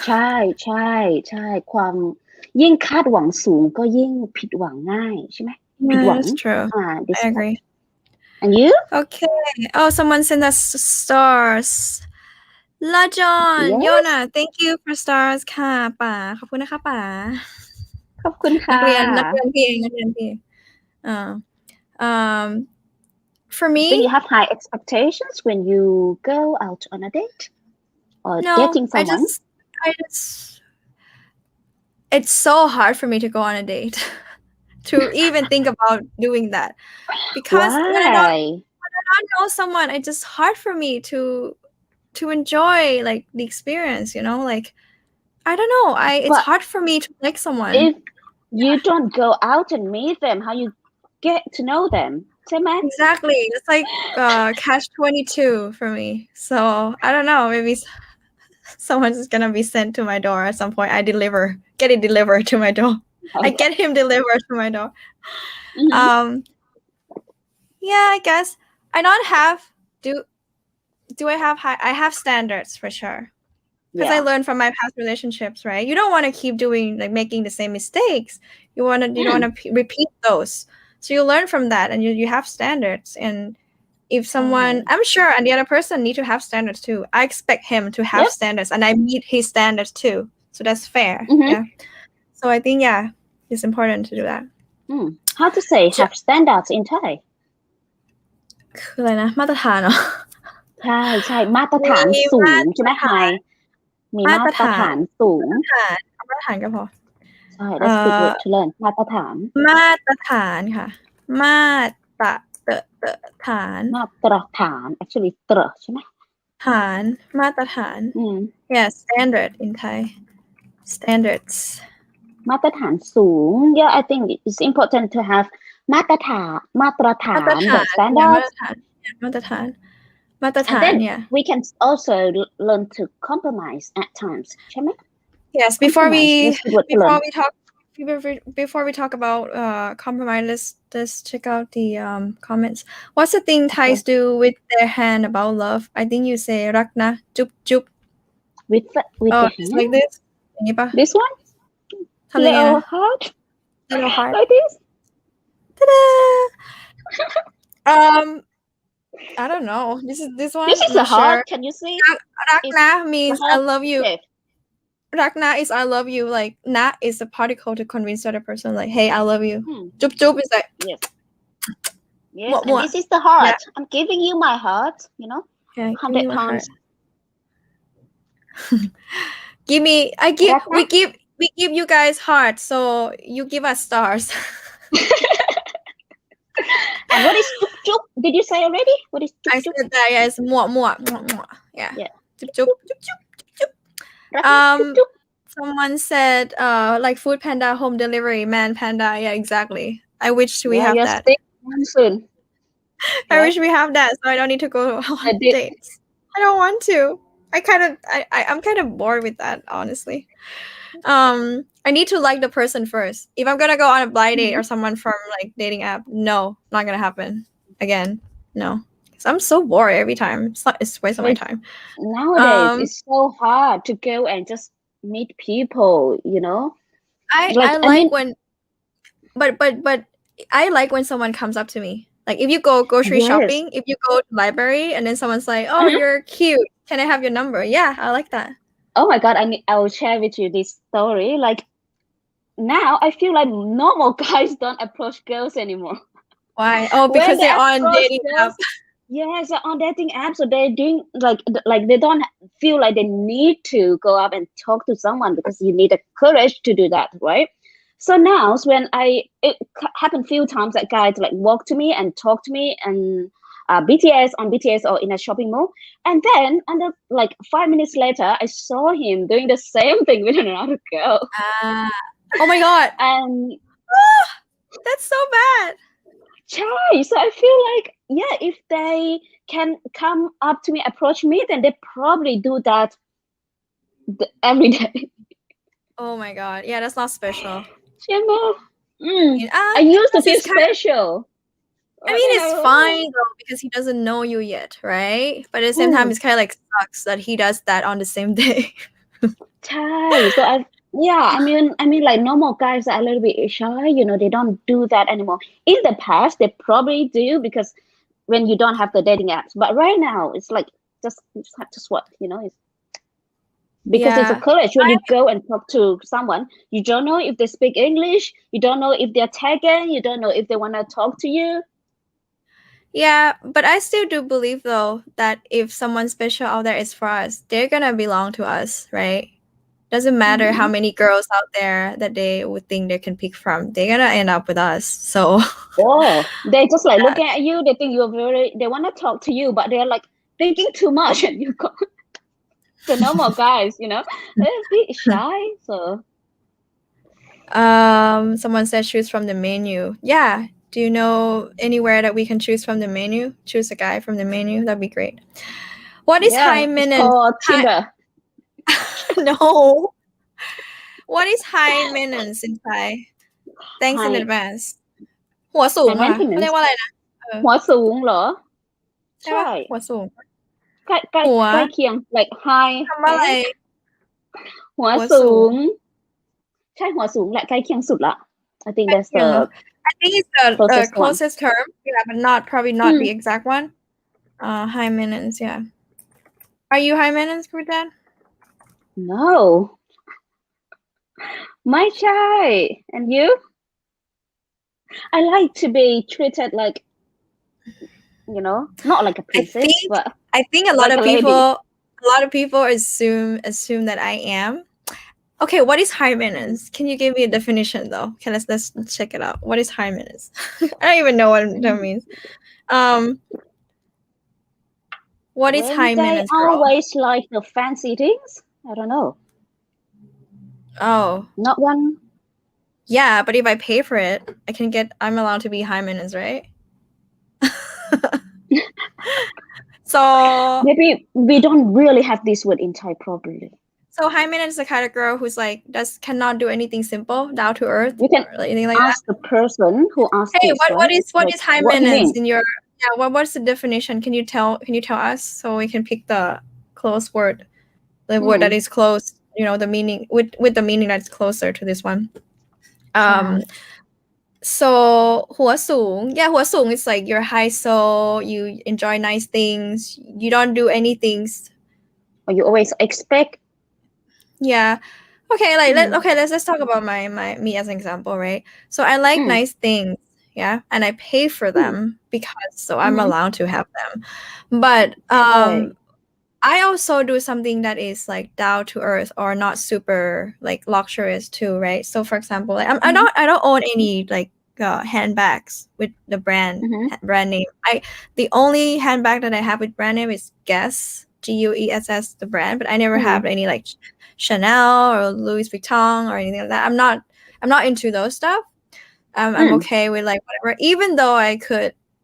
ใช่ใช่ใช่ความยิ่งคาดหวังสูงก็ยิ่งผิดหวังง่ายใช่ไหมผิด yeah หวัง that's true I agree and you okay oh someone sent us stars Lajon yes Yona thank you for stars ค่ะป๋าขอบคุณนะคะป๋า ขอบคุณ นั ค่ะ กเรียนพี่เองนักเรียนพี่เองfor do me you have high expectations when you go out on a date or no dating I someone just it's so hard for me to go on a date to even think about doing that because when I don't know someone it's just hard for me to enjoy like the experience you know like I don't know it's but hard for me to like someone if you don't go out and meet them how you get to know them ใช่ไหม exactly it's like catch 22 for me so I don't know maybe someone's gonna be sent to my door at some point I get it delivered to my door okay. I get him delivered to my door yeah I guess I don't have do I have high I have standards for sure because I learned from my past relationships right you don't want to keep doing like making the same mistakes you don't want to repeat those so you learn from that and you have standards and if someone I'm sure and the other person need to have standards too I expect him to have standards and I meet his standards too so that's fair yeah so I think yeah it's important to do that how to say have standards in Thai คืออะไรนะมาตรฐานเหรอใช่ใช่มาตรฐานสูงใช่ไหม high มีมาตรฐานสูงมาตรฐานก็พอใช่ that's good word to learn มาตรฐานค่ะมาตรฐาน actually ใช่ไหมมาตรฐานyeah standard in Thai standards มาตรฐานสูง yeah I think it's important to have มาตรฐาน the standards มาตรฐาน and then yeah we can also learn to compromise at times ใช่ไหม yes before we talk about compromise let's check out the comments what's the thing Thais do with their hand about love I think you say รักนะ จุ๊บจุ๊บ with the hand it's like this อย่างนี้ปะ this one little heart like this I don't know this one this is a heart can you see รักนะ means I love you รักนะ is I love you like นะ is a particle to convince the other person like hey I love you จุ๊บจุ๊บ is like yes and this is the heart I'm giving you my heart you know 100 times we give you guys hearts so you give us stars and what is juk juk did you say already what is juk I said that yeah it's mua yeah juk juk someone said like food panda home delivery man panda yeah exactly I wish we have that soon I wish we have that so I don't need to go on dates I don't want to I'm kind of bored with that honestly I need to like the person first if I'm gonna go on a blind date or someone from like dating app no not gonna happen again no because I'm so bored every time it's a waste of my time nowadays it's so hard to go and just meet people you know I like when but I like when someone comes up to me like if you go grocery shopping if you go to library and then someone's like oh you're cute can I have your number yeah I like that oh my god I will share with you this story like now I feel like normal guys don't approach girls anymore why oh because they're on dating apps yes they're on dating apps so they're doing like they don't feel like they need to go up and talk to someone because you need the courage to do that right so now when it happened few times that guys like walk to me and talk to me and BTS or in a shopping mall and then under like 5 minutes later I saw him doing the same thing with another girl oh my god and that's so bad so I feel like yeah if they can come up to me approach me then they probably do that every day oh my god yeah that's not special I used to feel special I mean, it's fine though because he doesn't know you yet, right? But at the same time, it's kind of like sucks that he does that on the same day. ใช่ so I mean like normal guys are a little bit shy, you know, they don't do that anymore. In the past, they probably do because when you don't have the dating apps, but right now it's like just what, you know, it's because it's a Yeah. courage when you go and talk to someone. You don't know if they speak English, you don't know if they're taken, you don't know if they want to talk to you. Yeah, but I still do believe though that if someone special out there is for us, they're gonna belong to us, right? Doesn't matter how many girls out there that they would think they can pick from, they're gonna end up with us. So Oh, they just like looking at you, they think you're they want to talk to you, but they're like thinking too much and you got the normal guys, you know, they're a bit shy. So someone said choose from the menu. Yeah. Do you know anywhere that we can choose from the menu? Choose a guy from the menu. That'd be great. What is high it's maintenance? called Tinder. No. What is high maintenance in Thai? Thanks in High advance. หัวสูง high อ่ะเขาเรีย maintenance กว่าอะไรนะ หัวสูงเหรอ ใช่ปะ ใช่ หัวสูง ใกล้ใกล้ หัว ใกล้เคียง like high คำว่าอะไร หัว หัวสู สู ง ง ใช่หัวสูงแหละใกล้เคียงสุดละ I think that's เคียง the เนอะ I think it's the closest one. closest term. Yeah, but probably not the exact one. High maintenance, yeah. Are you high maintenance, Kru Jan? No ไม่ใช่ and you I like to be treated like, you know, not like a princess, but I think a lot like of a lady. people assume that I am. Okay, what is high maintenance? Can you give me a definition though? Okay, let's check it out. What is high maintenance? I don't even know what that means. What is When high they maintenance, girl? always like the fancy things. I don't know. Oh, Not one. yeah, but if I pay for it, I'm allowed to be high maintenance, right? So Maybe we don't really have this word in Thai properly. So high maintenance is the kind of girl who's like cannot do anything simple, down to earth, You can or anything like ask that. the person who asked Hey, this, what right? is Like, high what he maintenance mean? in your what's the definition? Can you tell us so we can pick the close word, the word that is close, you know, the meaning with the meaning that's closer to this one. So หัวสูง yeah, หัวสูง is like you're high soul, you enjoy nice things, you don't do anything. Or you always expect. Yeah. Okay, like let's talk about me as an example, right? So I like nice things, yeah, and I pay for them because I'm allowed to have them. But I also do something that is like down to earth or not super like luxurious too, right? So for example, like I don't own any like handbags with the brand name. The only handbag that I have with brand name is Guess, Guess, the brand, but I never have any like Chanel or Louis Vuitton or anything like that. I'm not into those stuff. I'm okay with like whatever. Even though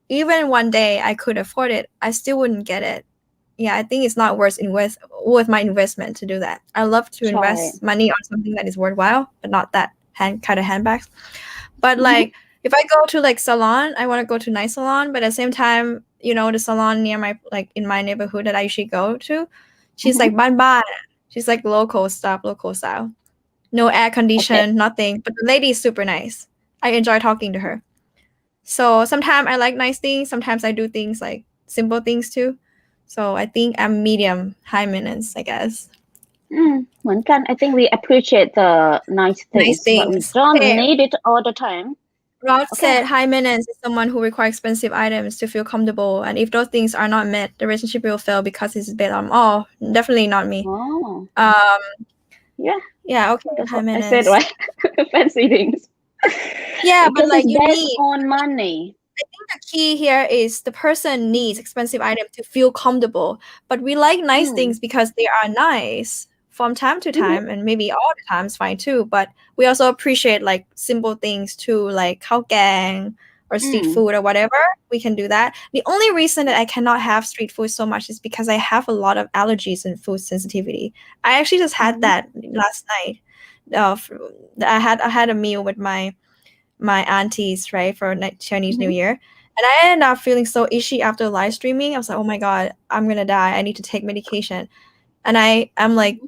even one day I could afford it, I still wouldn't get it. Yeah, I think it's not worth my investment to do that. I love to invest money on something that is worthwhile, but not that kind of handbags. But like if I go to like salon, I want to go to nice salon, but at the same time, you know, the salon near my like in my neighborhood that I usually go to, she's like ban. She's like local stuff, local style. No air condition, nothing. But the lady is super nice. I enjoy talking to her. So sometimes I like nice things. Sometimes I do things like simple things too. So I think I'm medium high maintenance, I guess. เหมือนกัน I think we appreciate the nice things, but we don't need it all the time. Rod said high maintenance is someone who requires expensive items to feel comfortable, and if those things are not met, the relationship will fail because it's based on definitely not me. Yeah, okay. That's high what I maintenance. said, right? Fancy things. Yeah, but like it's you based need on money. I think the key here is the person needs expensive items to feel comfortable, but we like nice things because they are nice from time to time, and maybe all the time is fine too. But we also appreciate like simple things too, like khao gang or street food or whatever. We can do that. The only reason that I cannot have street food so much is because I have a lot of allergies and food sensitivity. I actually just had that last night. I had a meal with my aunties, right, for Chinese New Year, And I ended up feeling so itchy after live streaming. I was like, oh my God, I'm gonna die. I need to take medication. And I'm like,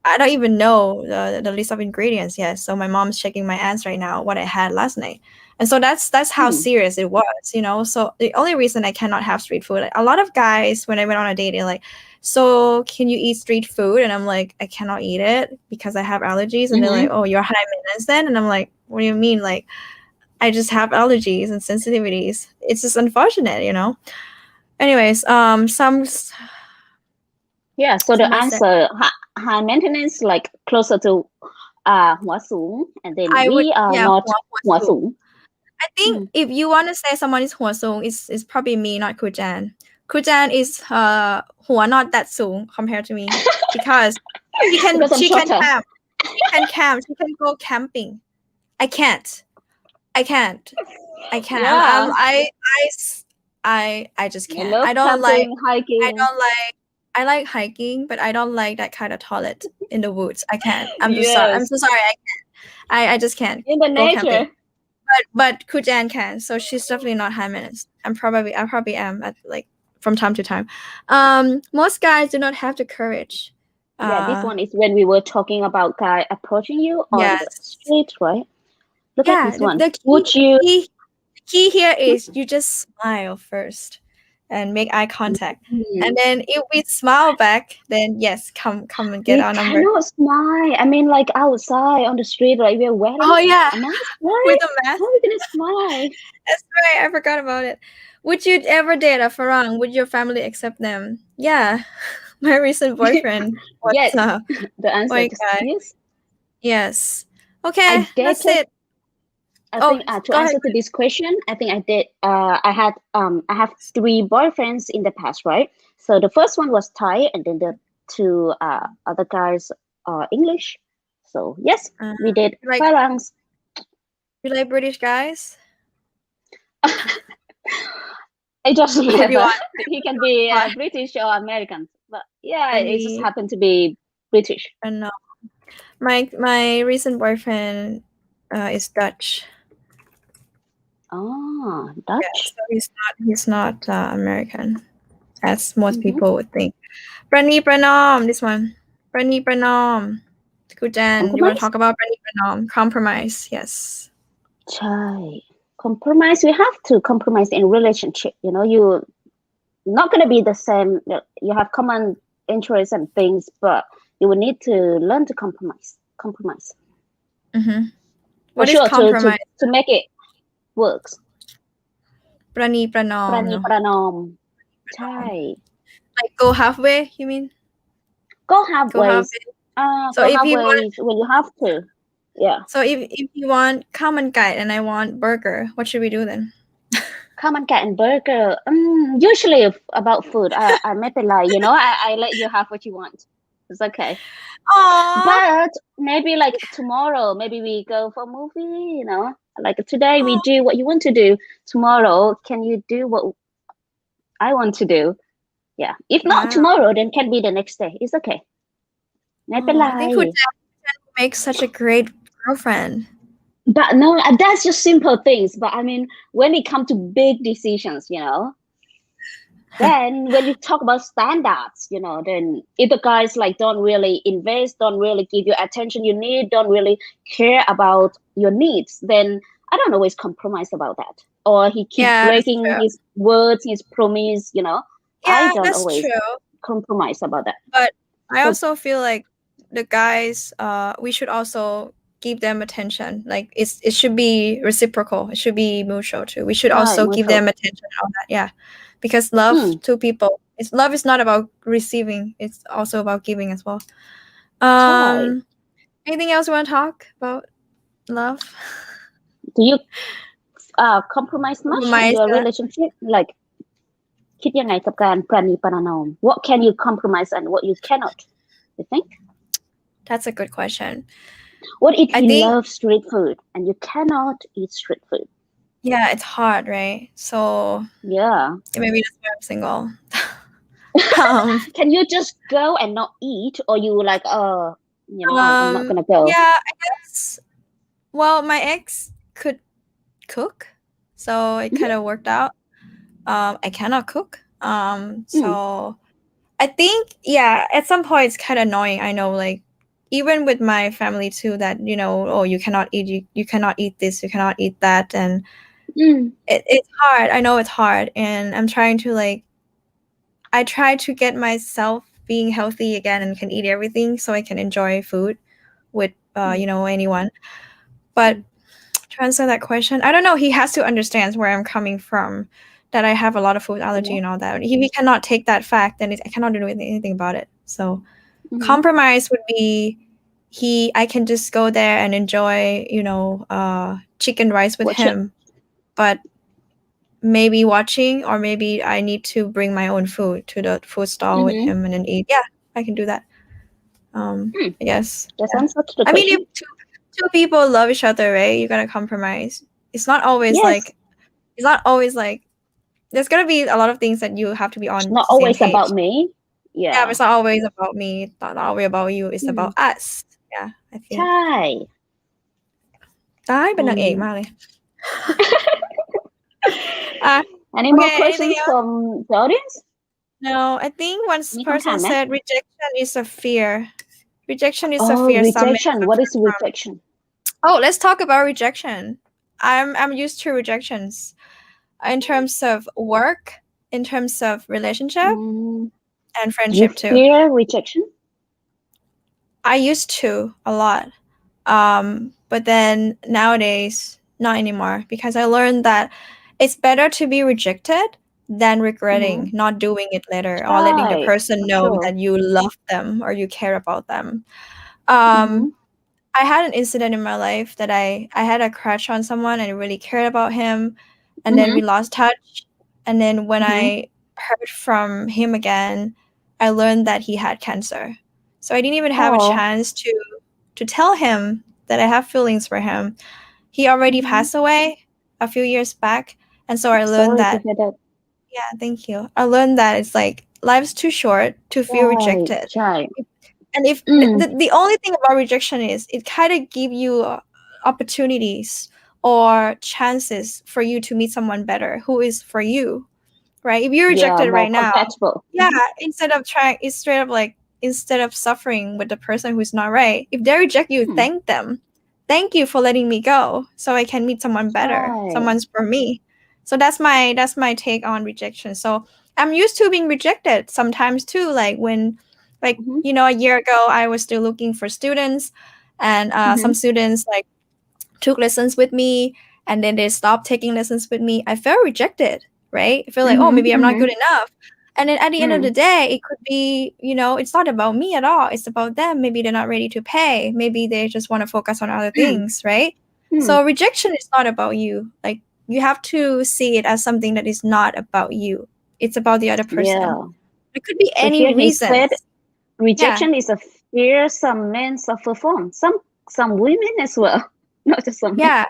I don't even know the list of ingredients yet. So my mom's checking my ads right now, what I had last night. And so that's how serious it was, you know. So the only reason I cannot have street food, a lot of guys when I went on a date, they're like, so can you eat street food? And I'm like, I cannot eat it because I have allergies. And they're like, oh, you're high maintenance then? And I'm like, what do you mean? Like, I just have allergies and sensitivities. It's just unfortunate, you know. Anyways, some Yeah, so the somebody said answer, high maintenance, like closer to หัวสูง, and then I would, we are yeah, not หัว หัวสู สู ง ง. I think if you want to say someone is หัวสูง, it's probably me, not Kru Jan. Kru Jan is หัว not that สูง compared to me because she can Because I'm she can shorter. camp. She can go camping. I can't. Yeah. I just I can't. love I don't like camping, hiking. I like hiking, but I don't like that kind of toilet in the woods. I can't. I'm just sorry. I'm Yes, so sorry. I can't. I just can't in the go camping. nature. But Kru Jan can, so she's definitely not high maintenance. I probably am at like from time to time. Most guys do not have the courage. Yeah, this one is when we were talking about guy approaching you on the Yes. street, right? Look Yeah, at this one. the Would you? key here is you just smile first and make eye contact. And then if we smile back, then yes, come and get We our number. cannot smile. I mean, like outside on the street, like we're wearing Oh yeah, a mask, right? with a mask. How are we gonna smile? That's right. I forgot about it. Would you ever date a Farang? Would your family accept them? Yeah. My recent boyfriend was Yes. The answer white is guy. yes. Yes. Okay, that's dated- it. I Oh, think to go answer ahead. to this question, I think I did. I have 3 boyfriends in the past, right? So the first one was Thai, and then the 2 other guys are English. So yes, we did like- Farangs. You like British guys? It doesn't matter. Everyone. He can be British or American, but yeah, it just Any- happened to be British. No. My recent boyfriend is Dutch. Oh, Dutch. Yeah, so he's not American, as most people would think. Prani Pranom, this one. Prani Pranom. Kru Jan, you want to talk about Prani Pranom? Compromise, yes. Chai. Compromise. We have to compromise in relationship. You know, you're not gonna be the same. You have common interests and things, but you will need to learn to compromise. Mm-hmm. For What is sure, compromise? to make it works. Prani Pranom. Prani no? Pranom. Chai. Like go halfway, you mean? Go halfway. So go if you halfway when you have to. Yeah. So if you want common guide and I want burger, what should we do then? Common cat and burger. Usually about food. I maybe like, you know, I let you have what you want. It's okay. Aww. But maybe like tomorrow, maybe we go for a movie, you know. Like today we do what you want to do. Tomorrow, can you do what I want to do? Yeah. If not tomorrow, then can be the next day. It's okay. I think Kru Jan makes such a great girlfriend. But no, that's just simple things. But I mean, when it comes to big decisions, you know, then when you talk about standards, you know, then if the guys like don't really invest, don't really give you attention you need, don't really care about your needs, then I don't always compromise about that. Or he keeps breaking his words, his promise, you know. Yeah, I don't that's always true. compromise about that. But I also feel like the guys, we should also give them attention. Like it should be reciprocal. It should be mutual too. We should also give them attention and all that. Yeah. Because love to people, love is not about receiving. It's also about giving as well. Anything else you want to talk about love? Do you compromise much in your relationship? Like, คิดยังไงกับการประนีประนอม What can you compromise and what you cannot? You think? That's a good question. What if you love street food and you cannot eat street food? Yeah, it's hard, right? So yeah, maybe that's why I'm single. Can you just go and not eat, or you like, you know, I'm not gonna go? Yeah, I guess. Well, my ex could cook, so it kind of worked out. I cannot cook. So I think, yeah, at some point it's kind of annoying. I know, like, even with my family too, that, oh, you cannot eat, you cannot eat this, you cannot eat that. And it's hard. I know it's hard. And I'm trying to, like, I try to get myself being healthy again and can eat everything so I can enjoy food with, anyone. But to answer that question, I don't know. He has to understand where I'm coming from, that I have a lot of food allergy and all that. He cannot take that fact, and I cannot do anything about it. So compromise would be I can just go there and enjoy, chicken rice with him, but maybe watching, or maybe I need to bring my own food to the food stall with him and then eat. Yeah, I can do that. I guess. That answers the I mean, question. if two people love each other, right? You gotta compromise. It's not always like there's gonna be a lot of things that you have to be on. It's not the same always page. about me. Yeah, but it's not always about me. It's not always about you. It's about us. Yeah, I think. ใช่ ได้เป็นนางเอกมากเลย Any more questions from the audience? No, I think one person said rejection is a fear. Rejection is a Oh, fear. rejection. What is rejection? Oh, let's talk about rejection. I'm used to rejections in terms of work, in terms of relationship, and friendship too. You fear rejection? I used to a lot. But then nowadays, not anymore, because I learned that it's better to be rejected than regretting not doing it later, or letting the person know that you love them or you care about them. I had an incident in my life that I had a crush on someone and I really cared about him, and then we lost touch. And then when I heard from him again, I learned that he had cancer. So I didn't even have a chance to tell him that I have feelings for him. He already passed away a few years back, and so I learned that. Yeah, thank you. I learned that it's like life's too short to feel rejected. And if the only thing about rejection is it kind of give you opportunities or chances for you to meet someone better who is for you, right? If you're rejected right now, instead of suffering with the person who's not right, if they reject you, thank them. Thank you for letting me go so I can meet someone better. Someone's for me. So that's my take on rejection. So I'm used to being rejected sometimes too, like when a year ago I was still looking for students, and some students like took lessons with me and then they stopped taking lessons with me. I felt rejected, right? I feel like, oh, maybe I'm not good enough. And then at the end of the day, it could be, it's not about me at all. It's about them. Maybe they're not ready to pay. Maybe they just want to focus on other things, right? So rejection is not about you. Like, you have to see it as something that is not about you. It's about the other person. It could be any reason. Rejection is a fear some men suffer from. Some women as well, not just some men.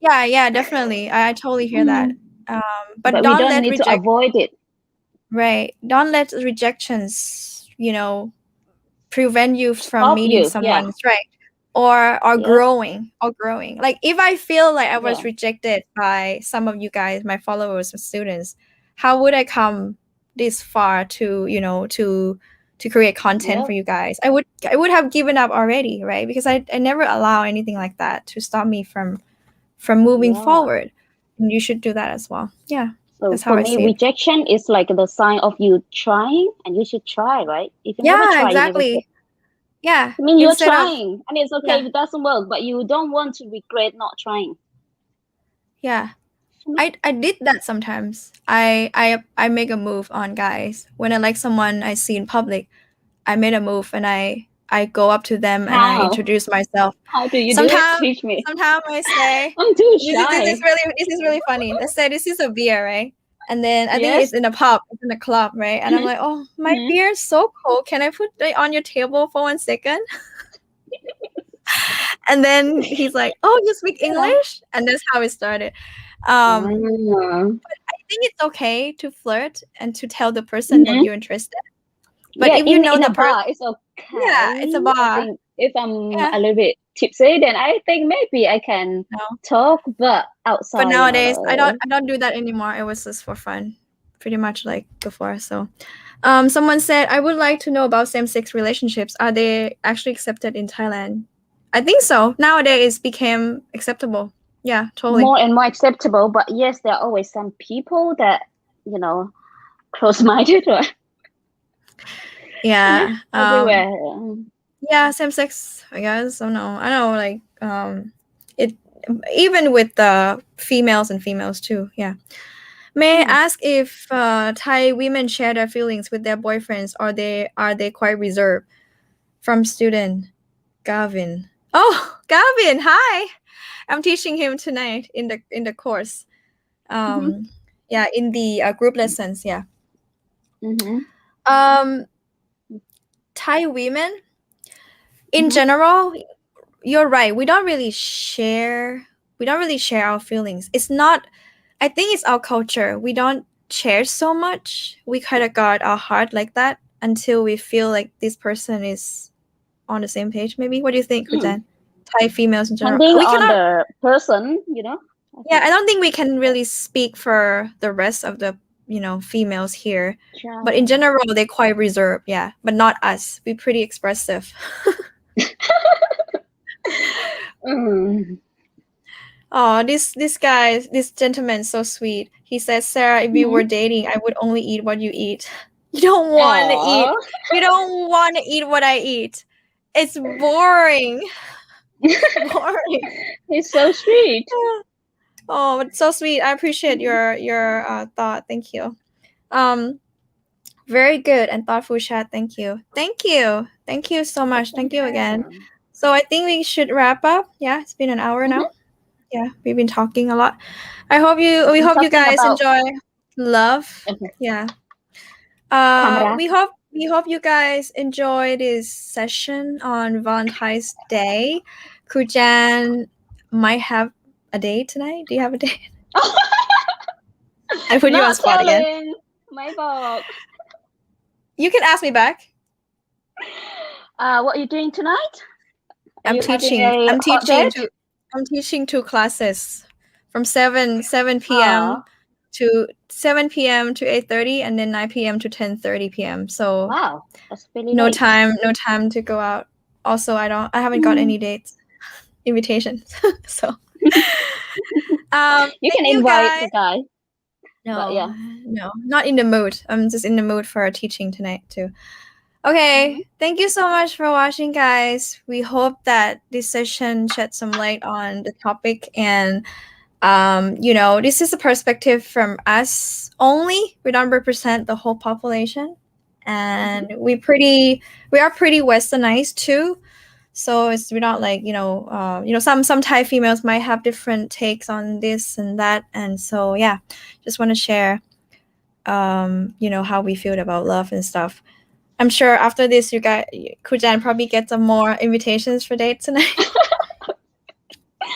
Yeah, definitely. I totally hear that. But we don't need to avoid it. Right. Don't let rejections, prevent you from meeting someone, right? Or growing. Like, if I feel like I was rejected by some of you guys, my followers or students, how would I come this far to create content for you guys? I would have given up already, right? Because I never allow anything like that to stop me from moving forward. And you should do that as well. Yeah. So for me, rejection is like the sign of you trying, and you should try, right? If you never try, exactly. Yeah. I mean, you're trying, and it's okay if it doesn't work, but you don't want to regret not trying. Yeah. I did that sometimes. I make a move on guys. When I like someone I see in public, I made a move and I go up to them and I introduce myself. How do you do it? Teach me. Sometimes I say, I'm too shy. This is really funny. Let's say this is a beer, right? And then I think it's in a pub, it's in a club, right? And I'm like, oh, my beer is so cold. Can I put it on your table for 1 second? And then he's like, oh, you speak English? And that's how it started. But I think it's okay to flirt and to tell the person that you're interested. But if you know in the a bar, it's okay. Yeah, it's a bar. If I'm a little bit tipsy, then I think maybe I can talk, but outside. But nowadays, I don't do that anymore. It was just for fun. pretty much like before. So someone said, I would like to know about same-sex relationships. Are they actually accepted in Thailand? I think so. Nowadays it became acceptable. Yeah, totally. More and more acceptable, but yes, there are always some people that, you know, close-minded or Yeah. everywhere. Yeah, same sex, I guess. I know, like it even with the females and females too. Yeah. May I ask if Thai women share their feelings with their boyfriends, or are they quite reserved? From student Gavin. Oh, Gavin, hi. I'm teaching him tonight in the course. Yeah, in the group lessons. Yeah. Thai women in general, you're right. We don't really share our feelings. It's not, I think it's our culture. We don't share so much. We kind of guard our heart like that until we feel like this person is on the same page, maybe. What do you think, Kru Jan? Thai females in general. Depending We on cannot, the person, you know. yeah, I don't think we can really speak for the rest of the, females here. But in general, they're quite reserved, yeah. But not us. We're pretty expressive. Oh, this gentleman is so sweet. He says, Sarah, if we were dating, I would only eat what you eat. You don't want to eat. You don't want to eat what I eat. It's boring. Boring. It's so sweet. Oh, it's so sweet. I appreciate your thought. Thank you. Very good and thoughtful chat. Thank you. Thank you so much. Thank you again. So I think we should wrap up. Yeah, it's been an hour now. Yeah, we've been talking a lot. We hope you guys enjoy love. Yeah. We hope you guys enjoy this session on Valentine's Day. Kru Jan might have a date tonight. Do you have a date? I put you on spot again. My fault. You can ask me back. What are you doing tonight? I'm teaching 2 classes from 7 p.m. to 7 p.m. to 8:30, and then 9 p.m. to 10:30 p.m. So wow, that's really no late. no time to go out. Also, I haven't got any dates invitations. So you can invite the guy. No, but yeah. No, not in the mood. I'm just in the mood for teaching tonight too. Okay, thank you so much for watching, guys. We hope that this session shed some light on the topic, and this is a perspective from us only. We don't represent the whole population, and we are pretty westernized too. So we're not like some Thai females might have different takes on this and that, and so yeah, just want to share how we feel about love and stuff. I'm sure after this, you guys, Kru Jan probably get some more invitations for dates tonight.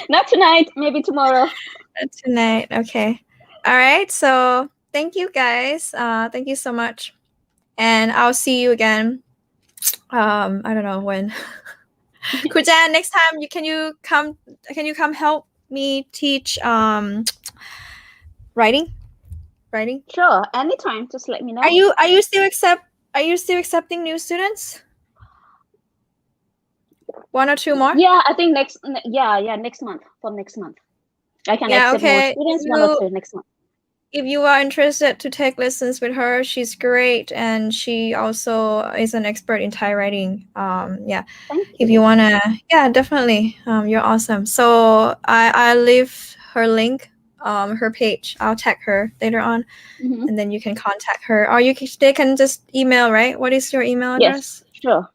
Not tonight, maybe tomorrow. Not tonight, okay. All right, so thank you guys. Thank you so much, and I'll see you again. I don't know when. Kru Jan, next time can you come help me teach writing? Sure, anytime. Just let me know. Are you still accepting new students? 1 or 2 more? Yeah, I think next month. From next month, I can accept more students. 1 or 2 next month. If you are interested to take lessons with her, she's great, and she also is an expert in Thai writing. Yeah. If you wanna, yeah, definitely. You're awesome. So I'll leave her link, her page. I'll tag her later on, and then you can contact her, or they can just email. Right? What is your email address? Yes, sure.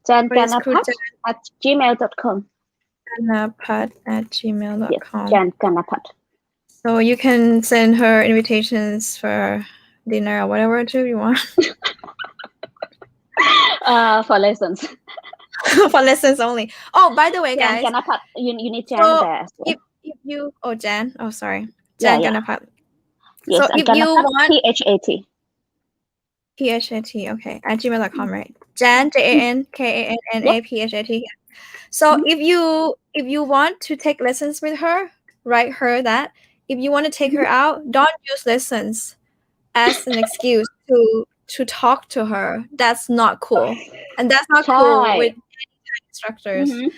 jankannaphat@gmail.com. jankannaphat@gmail.com. Yes, jankannaphat. So you can send her invitations for dinner or whatever too you want. For lessons. For lessons only. Oh, by the way, guys. Jankannaphat. You need Jan there as well. If you Jan. Oh, sorry. Jankannaphat. Yes, so if you want PHAT. PHAT, okay, at gmail.com, right? Jan, JANKANNAPHAT. So if you want to take lessons with her, write her that. If you want to take her out, don't use lessons. as an excuse to talk to her. That's not cool. And that's not ใช่ cool with instructors. อือหือ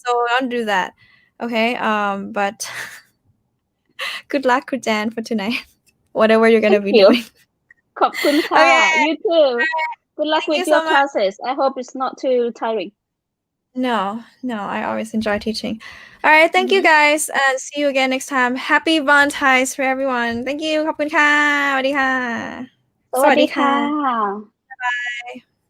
So don't do that. Okay. But good luck, Kru Jan, for tonight. Whatever you're gonna Thank be you. doing. ขอบคุณค่ะ Okay. You too. Good luck Thank with you so your much. classes. I hope it's not too tiring. No, I always enjoy teaching. All right, thank you guys, and see you again next time. Happy Valentine's for everyone. Thank you. ขอบคุณค่ะ สวัสดีค่ะ สวัสดีค่ะ Bye.